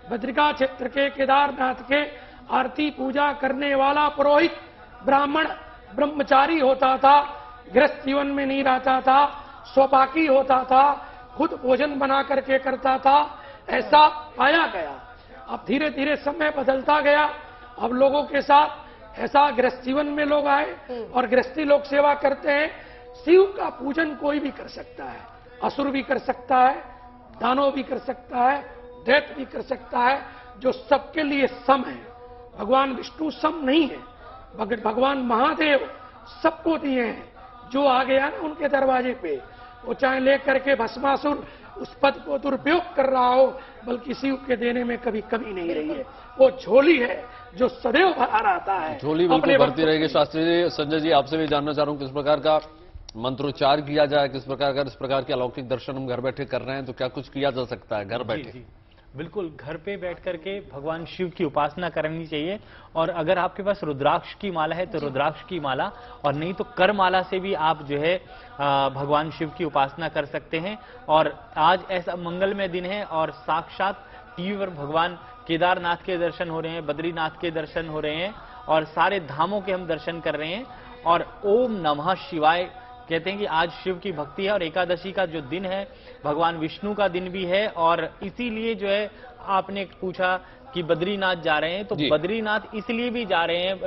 बद्रिका क्षेत्र के केदारनाथ के आरती पूजा करने वाला पुरोहित ब्राह्मण ब्रह्मचारी होता था, गृहस्थ जीवन में नहीं रहता था, स्वपाकी होता था, खुद भोजन बना करके करता था, ऐसा पाया गया। अब धीरे धीरे समय बदलता गया, अब लोगों के साथ ऐसा गृहस्थ जीवन में लोग आए और गृहस्थी लोग सेवा करते हैं। शिव का पूजन कोई भी कर सकता है, असुर भी कर सकता है, दानव भी कर सकता है, दैत्य भी कर सकता है, जो सबके लिए सम है। भगवान विष्णु सम नहीं है, भगवान महादेव सबको दिए हैं। जो आ गया ना उनके दरवाजे पे, वो चाहे लेकर के भस्मासुर उस पद को दुरुपयोग कर रहा हो, बल्कि शिव के देने में कभी कमी नहीं रही है। वो झोली है जो सदैव भरा रहता है,
झोली बिल्कुल भरती रहेगी। शास्त्री जी, संजय जी, आपसे भी जानना चाह रहा हूँ किस प्रकार का मंत्रोच्चार किया जाए, किस प्रकार का इस प्रकार के अलौकिक दर्शन हम घर बैठे कर रहे हैं, तो क्या कुछ किया जा सकता है घर बैठे?
जी, बिल्कुल, घर पे बैठ करके भगवान शिव की उपासना करनी चाहिए। और अगर आपके पास रुद्राक्ष की माला है तो रुद्राक्ष की माला, और नहीं तो कर माला से भी आप जो है भगवान शिव की उपासना कर सकते हैं। और आज ऐसा मंगलमय दिन है और साक्षात टीवी पर भगवान केदारनाथ के दर्शन हो रहे हैं, बद्रीनाथ के दर्शन हो रहे हैं, और सारे धामों के हम दर्शन कर रहे हैं। और ओम नमः शिवाय कहते हैं कि आज शिव की भक्ति है, और एकादशी का जो दिन है भगवान विष्णु का दिन भी है। और इसीलिए जो है आपने पूछा कि बद्रीनाथ जा रहे हैं, तो बद्रीनाथ इसलिए भी जा रहे हैं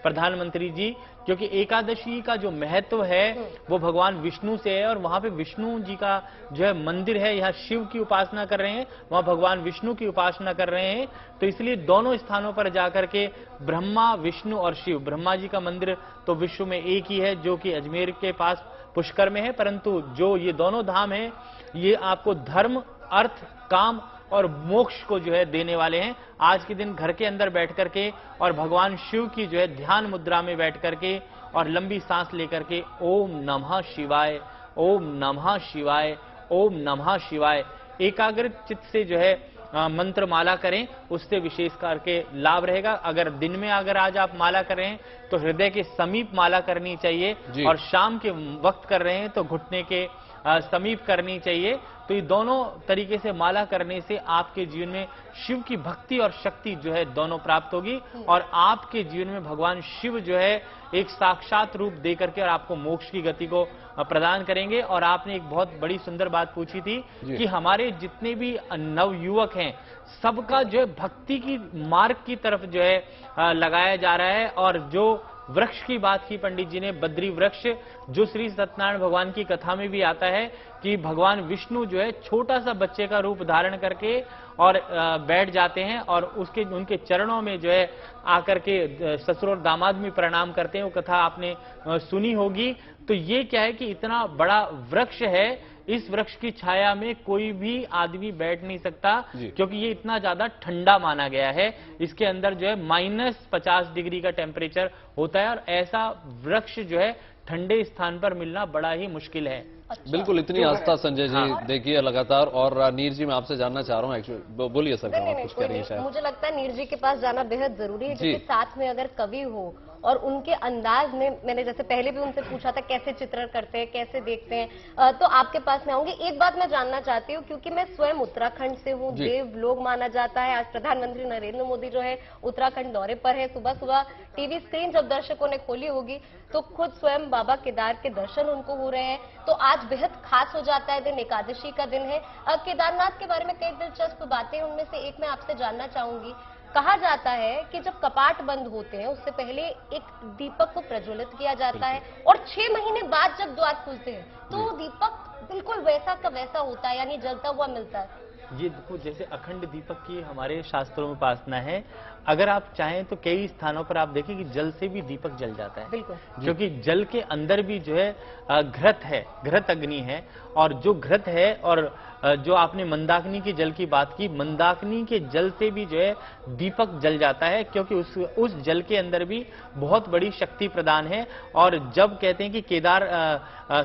प्रधानमंत्री जी क्योंकि एकादशी का जो महत्व है वो भगवान विष्णु से है, और वहां पे विष्णु जी का जो है मंदिर है, यहाँ शिव की उपासना कर रहे हैं, वहां भगवान विष्णु की उपासना कर रहे हैं। तो इसलिए दोनों स्थानों पर जाकर के ब्रह्मा, विष्णु और शिव, ब्रह्मा जी का मंदिर तो विश्व में एक ही है जो कि अजमेर के पास पुष्कर में है, परंतु जो ये दोनों धाम हैं ये आपको धर्म, अर्थ, काम और मोक्ष को जो है देने वाले हैं। आज के दिन घर के अंदर बैठ करके और भगवान शिव की जो है ध्यान मुद्रा में बैठ करके और लंबी सांस लेकर के ओम नमः शिवाय, ओम नमः शिवाय, ओम नमः शिवाय एकाग्र चित्त से जो है मंत्र माला करें, उससे विशेष करके लाभ रहेगा। अगर दिन में अगर आज आप माला कर रहे हैं तो हृदय के समीप माला करनी चाहिए, और शाम के वक्त कर रहे हैं तो घुटने के समीप करनी चाहिए। तो ये दोनों तरीके से माला करने से आपके जीवन में शिव की भक्ति और शक्ति जो है दोनों प्राप्त होगी, और आपके जीवन में भगवान शिव जो है एक साक्षात रूप दे करके और आपको मोक्ष की गति को प्रदान करेंगे। और आपने एक बहुत बड़ी सुंदर बात पूछी थी कि हमारे जितने भी नवयुवक हैं सबका जो है भक्ति की मार्ग की तरफ जो है लगाया जा रहा है। और जो वृक्ष की बात की पंडित जी ने, बद्री वृक्ष, जो श्री सत्यनारायण भगवान की कथा में भी आता है कि भगवान विष्णु जो है छोटा सा बच्चे का रूप धारण करके और बैठ जाते हैं और उनके चरणों में जो है आकर के ससुर और दामाद भी प्रणाम करते हैं। वो कथा आपने सुनी होगी। तो ये क्या है कि इतना बड़ा वृक्ष है, इस वृक्ष की छाया में कोई भी आदमी बैठ नहीं सकता, क्योंकि ये इतना ज्यादा ठंडा माना गया है। इसके अंदर जो है -50 डिग्री का टेम्परेचर होता है, और ऐसा वृक्ष जो है ठंडे स्थान पर मिलना बड़ा ही मुश्किल है।
बिल्कुल, इतनी आस्था संजय जी देखिए लगातार। और नीर जी मैं आपसे जानना चाह रहा हूँ, एक्चुअली बोलिए सर, कुछ कह रही है शायद।
मुझे लगता है नीर जी के पास जाना बेहद जरूरी है, क्योंकि साथ में अगर कवि हो और उनके अंदाज में, मैंने जैसे पहले भी उनसे पूछा था कैसे चित्रण करते हैं, कैसे देखते हैं, तो आपके पास में आऊंगी। एक बात मैं जानना चाहती हूँ, क्योंकि मैं स्वयं उत्तराखंड से हूँ, देवलोक माना जाता है। आज प्रधानमंत्री नरेंद्र मोदी जो है उत्तराखंड दौरे पर है। सुबह सुबह टीवी स्क्रीन जब दर्शकों ने खोली होगी तो खुद स्वयं बाबा केदार के दर्शन उनको हो रहे हैं। तो आज बेहद खास हो जाता है दिन, एकादशी का दिन है। केदारनाथ के बारे में कई दिलचस्प बातें, उनमें से एक मैं आपसे जानना चाहूंगी। कहा जाता है कि जब कपाट बंद होते हैं उससे पहले एक दीपक को प्रज्वलित किया जाता है, और 6 महीने बाद जब द्वार खुलते हैं तो दीपक बिल्कुल वैसा का वैसा होता है, यानी जलता हुआ मिलता है।
ये देखो, जैसे अखंड दीपक की हमारे शास्त्रों में उपासना है। अगर आप चाहें तो कई स्थानों पर आप देखें कि जल से भी दीपक जल जाता है,
बिल्कुल,
क्योंकि जल के अंदर भी जो है घृत है, घृत अग्नि है। और जो घृत है, और जो आपने मंदाकिनी के जल की बात की, मंदाकिनी के जल से भी जो है दीपक जल जाता है, क्योंकि उस जल के अंदर भी बहुत बड़ी शक्ति प्रदान है। और जब कहते हैं कि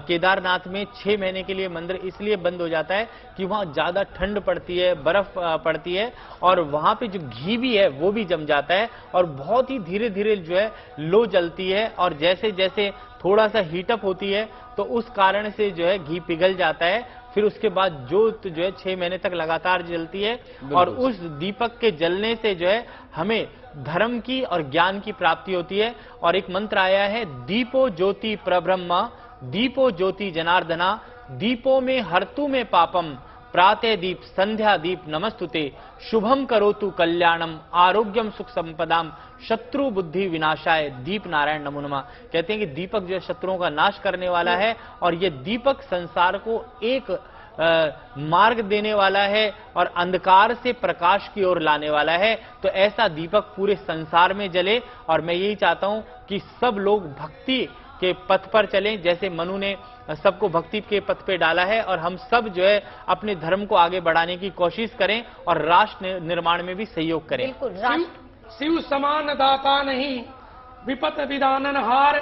केदारनाथ में 6 महीने के लिए मंदिर इसलिए बंद हो जाता है कि वहां ज्यादा ठंड पड़ती है, बर्फ पड़ती है, और वहां पे जो घी भी है वो भी जम जाता है, और बहुत ही धीरे धीरे जो है लो जलती है। और जैसे जैसे थोड़ा सा हीटअप होती है तो उस कारण से जो है घी पिघल जाता है। फिर उसके बाद जोत जो है 6 महीने तक लगातार जलती है, और उस दीपक के जलने से जो है हमें धर्म की और ज्ञान की प्राप्ति होती है। और एक मंत्र आया है, दीपो ज्योति प्रब्रह्म, दीपो ज्योति जनार्दना, दीपो में हर्तु में पापम, प्रातः दीप संध्या दीप नमस्तुते, शुभम करोतु कल्याणम, आरोग्यम सुख संपदाम, शत्रु बुद्धि विनाशाय, दीप नारायण नमो नमः। कहते हैं कि दीपक जो है शत्रुओं का नाश करने वाला है, और ये दीपक संसार को एक मार्ग देने वाला है और अंधकार से प्रकाश की ओर लाने वाला है। तो ऐसा दीपक पूरे संसार में जले, और मैं यही चाहता हूं कि सब लोग भक्ति के पथ पर चलें, जैसे मनु ने सबको भक्ति के पथ पे डाला है। और हम सब जो है अपने धर्म को आगे बढ़ाने की कोशिश करें और राष्ट्र निर्माण में भी सहयोग करें।
बिल्कुल,
शिव समान दाता नहीं, विपत विदानन हार,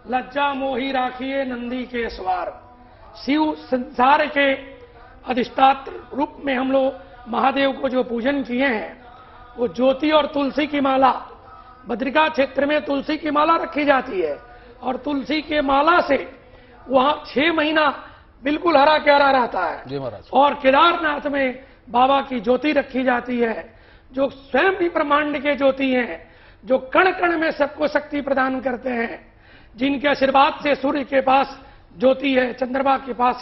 लज्जा मोही राखिए नंदी के सवार। शिव संसार के अधिष्ठात्र रूप में हम लोग महादेव को जो पूजन किए हैं, वो ज्योति और तुलसी की माला, बद्रिका क्षेत्र में तुलसी की माला रखी जाती है, और तुलसी के माला से वहां 6 महीना बिल्कुल हरा क्यारा रहता है।
जी महाराज।
और केदारनाथ में बाबा की ज्योति रखी जाती है, जो स्वयं ही ब्रह्मांड के ज्योति हैं, जो कण कण में सबको शक्ति प्रदान करते हैं, जिनके आशीर्वाद से सूर्य के पास ज्योति है, चंद्रमा के पास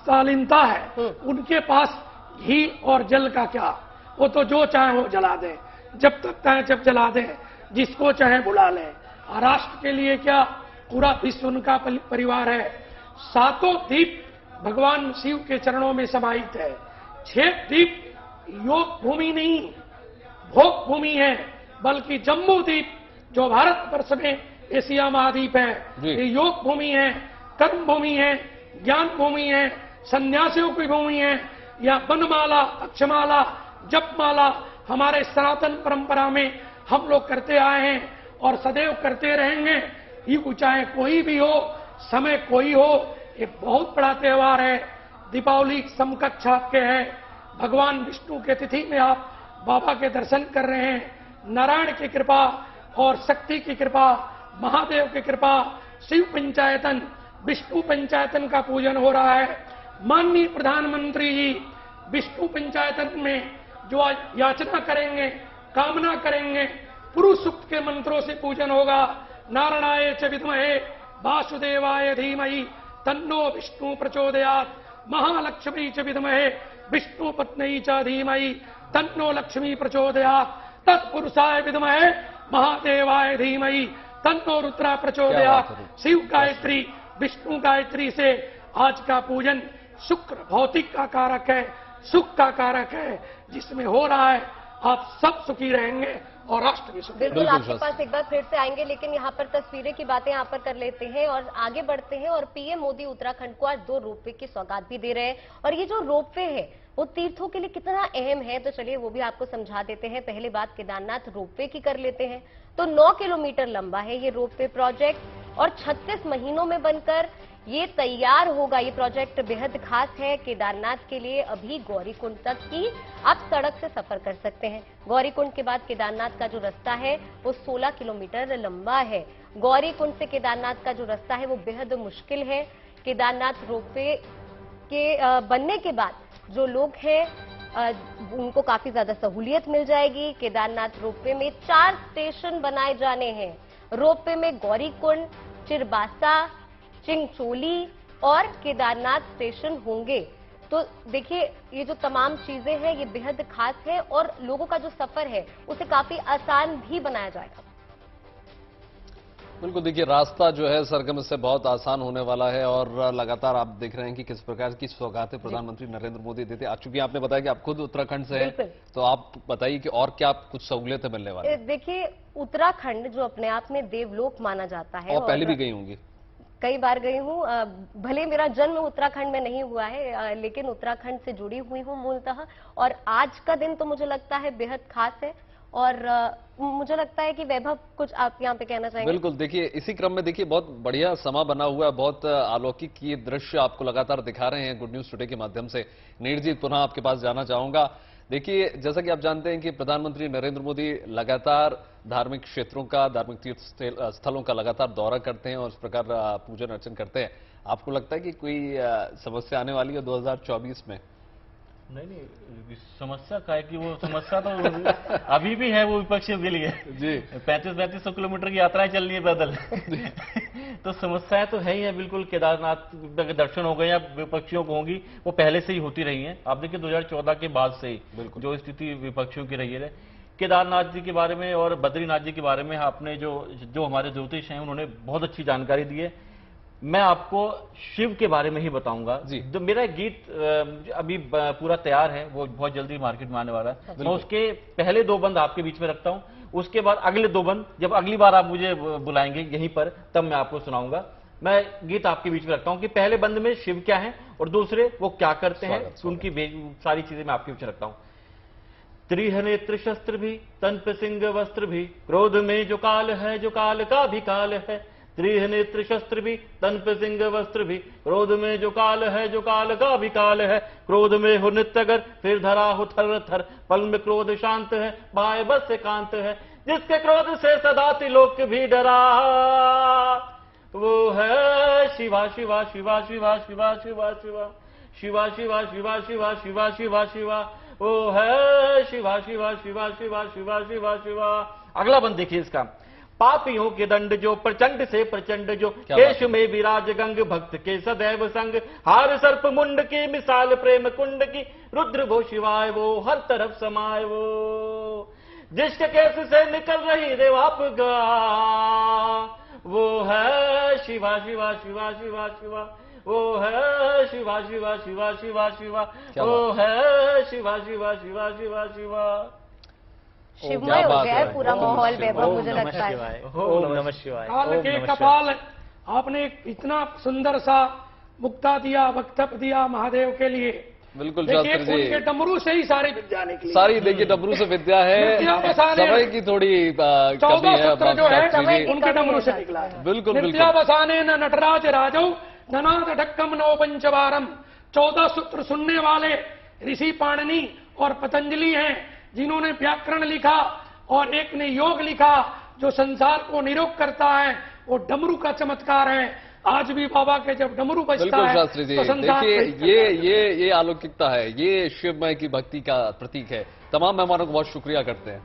शालीनता है, उनके पास घी और जल का क्या, वो तो जो चाहे वो जला दें, जब तक चाहे जब जला दें। जिसको चाहे बुला लें। राष्ट्र के लिए क्या, पूरा विश्व उनका परिवार है। सातों द्वीप भगवान शिव के चरणों में समाहित है। 6 द्वीप योग भूमि नहीं, भोग भूमि है, बल्कि जम्बू द्वीप जो भारत वर्ष में एशिया महाद्वीप है, ये योग भूमि है, कर्म भूमि है, ज्ञान भूमि है, सन्यासियों की भूमि है। या वनमाला, अक्षमाला, जपमाला हमारे सनातन परंपरा में हम लोग करते आए हैं और सदैव करते रहेंगे। ये चाहे कोई भी हो, समय कोई हो, ये बहुत बड़ा त्योहार है। दीपावली समकक्ष आपके है। भगवान विष्णु के तिथि में आप बाबा के दर्शन कर रहे हैं। नारायण की कृपा और शक्ति की कृपा, महादेव की कृपा, शिव पंचायतन, विष्णु पंचायतन का पूजन हो रहा है। माननीय प्रधानमंत्री जी विष्णु पंचायतन में जो याचना करेंगे, कामना करेंगे, पुरुष सूक्त के मंत्रों से पूजन होगा। नारायणाय च विद्महे वासुदेवाय धीमहि तन्नो विष्णु प्रचोदयात्, महालक्ष्मी च विद्महे विष्णु पत्नी च धीमहि तन्नो लक्ष्मी प्रचोदयात्, तत्पुरुषाय विद्महे महादेवाय धीमहि तन्नो रुद्रा प्रचोदयात्। शिव गायत्री, विष्णु गायत्री से आज का पूजन शुक्र भौतिक का कारक है, सुख का कारक है, जिसमें हो रहा है। आप सब सुखी रहेंगे और राष्ट्र भी सुखी।
बिल्कुल आपके पास एक बार फिर से आएंगे, लेकिन यहाँ पर तस्वीरें की बातें यहाँ पर कर लेते हैं और आगे बढ़ते हैं। और पीएम मोदी उत्तराखंड को आज 2 रोपवे की सौगात भी दे रहे हैं। और ये जो रोपवे है वो तीर्थों के लिए कितना अहम है, तो चलिए वो भी आपको समझा देते हैं। पहले बात केदारनाथ रोपवे की कर लेते हैं। तो 9 किलोमीटर लंबा है ये रोपवे प्रोजेक्ट और 36 महीनों में बनकर ये तैयार होगा। ये प्रोजेक्ट बेहद खास है केदारनाथ के लिए। अभी गौरीकुंड तक ही आप सड़क से सफर कर सकते हैं। गौरीकुंड के बाद केदारनाथ का जो रास्ता है वो 16 किलोमीटर लंबा है। गौरीकुंड से केदारनाथ का जो रास्ता है वो बेहद मुश्किल है। केदारनाथ रोपवे के बनने के बाद जो लोग हैं उनको काफी ज्यादा सहूलियत मिल जाएगी। केदारनाथ रोपवे में 4 स्टेशन बनाए जाने हैं। रोपवे में गौरीकुंड, चिरबासा, चिंचोली और केदारनाथ स्टेशन होंगे। तो देखिए ये जो तमाम चीजें हैं ये बेहद खास है और लोगों का जो सफर है उसे काफी आसान भी बनाया जाएगा।
बिल्कुल, देखिए रास्ता जो है सरगम से बहुत आसान होने वाला है और लगातार आप देख रहे हैं कि किस प्रकार की सौगातें प्रधानमंत्री नरेंद्र मोदी देते हैं। चूंकि आपने बताया कि आप खुद उत्तराखंड से हैं, तो आप बताइए कि और क्या कुछ सहूलियतें मिलने वाली हैं?
देखिए उत्तराखंड जो अपने आप में देवलोक माना जाता है,
और पहले भी गई होंगी?
कई बार गई हूँ। भले मेरा जन्म उत्तराखंड में नहीं हुआ है, लेकिन उत्तराखंड से जुड़ी हुई हूँ मूलतः। और आज का दिन तो मुझे लगता है बेहद खास है और मुझे लगता है कि वैभव कुछ आप यहाँ पे कहना चाहेंगे?
बिल्कुल, देखिए इसी क्रम में देखिए बहुत बढ़िया समा बना हुआ है, बहुत अलौकिक ये दृश्य आपको लगातार दिखा रहे हैं गुड न्यूज टुडे के माध्यम से। नीर जी, पुनः आपके पास जाना चाहूंगा। देखिए जैसा कि आप जानते हैं कि प्रधानमंत्री नरेंद्र मोदी लगातार धार्मिक क्षेत्रों का, धार्मिक तीर्थ स्थलों का लगातार दौरा करते हैं और इस प्रकार पूजन अर्चन करते हैं। आपको लगता है कि कोई समस्या आने वाली है 2024 में?
नहीं, समस्या का है कि वो समस्या तो अभी भी है वो विपक्षियों के लिए जी। 3500 किलोमीटर की यात्राएं चल रही है पैदल तो समस्याएं तो है ही है। बिल्कुल, केदारनाथ के दर्शन हो गए या विपक्षियों को होंगी, वो पहले से ही होती रही हैं। आप देखिए 2014 के बाद से ही जो स्थिति विपक्षियों की रही है। केदारनाथ जी के बारे में और बद्रीनाथ जी के बारे में आपने जो हमारे ज्योतिष हैं उन्होंने बहुत अच्छी जानकारी दी है। मैं आपको शिव के बारे में ही बताऊंगा जी। जो मेरा गीत अभी पूरा तैयार है, वो बहुत जल्दी मार्केट में आने वाला है। मैं उसके पहले 2 बंद आपके बीच में रखता हूं, उसके बाद अगले 2 बंद जब अगली बार आप मुझे बुलाएंगे यहीं पर, तब मैं आपको सुनाऊंगा। मैं गीत आपके बीच में रखता हूं कि पहले बंद में शिव क्या है और दूसरे वो क्या करते हैं, उनकी सारी चीजें मैं आपके बीच में रखता हूं। त्रिह नेत्र शस्त्र भी, तन पे सिंह वस्त्र भी, क्रोध में जो काल है, जो काल का भी काल है। त्रिह नेत्र शस्त्र भी, तन पे सिंह वस्त्र भी, क्रोध में जो काल है, जो काल का भी काल है। क्रोध में हो नित्य अगर, फिर धरा हो थर थर, पल में क्रोध शांत है, बाय बस एकांत है। जिसके क्रोध से सदा त्रिलोक भी डरा, वो है शिवा शिवा शिवा शिवा शिवा शिवा शिवा शिवा शिवा शिवा शिवा शिवा शिवा शिवा, वो है शिवा शिवा शिवा शिवा शिवा शिवा शिवा। अगला बंद देखिए इसका। पापियों के दंड जो प्रचंड से प्रचंड जो, केश में विराज गंग, भक्त के सदैव संग। हार सर्प मुंड की मिसाल प्रेम कुंड की, रुद्र वो शिवाय वो हर तरफ समाये वो। जिसके केस से निकल रही रेवापगा, वो है शिवा शिवा शिवा शिवा शिवा, वो है शिवा शिवा शिवा शिवा शिवा, वो है शिवा शिवा शिवा शिवा शिवा।
शिवमय हो गया है पूरा माहौल वैभव, मुझे लगता है।
ओम नमः शिवाय।
काल के कपाल, आपने इतना सुंदर सा मुक्ता दिया, वक्तव्य दिया महादेव के लिए।
बिल्कुल
देखिए
शास्त्री जी,
उनके डमरू से ही सारी विद्या निकली।
सारी देखिए डमरू से विद्या है, समय की थोड़ी कमी
14
है
सूत्र जो है
शास्त्री जी।
उनके डमरू से निकला है।
बिल्कुल बिल्कुल
नित्यावसाने न नटराज राजौ धनाद ढक्कम नौ पंचवारम। 14 सूत्र सुनने वाले ऋषि पाणिनि और पतंजलि हैं, जिन्होंने व्याकरण लिखा और एक ने योग लिखा, जो संसार को निरोग करता है। वो डमरू का चमत्कार है। आज भी बाबा के जब डमरू बजता
बिल्कुल
है
शास्त्री जी,
तो संसार
देखिए ये अलौकिकता है, ये शिवमय की भक्ति का प्रतीक है। तमाम मेहमानों को बहुत शुक्रिया करते हैं।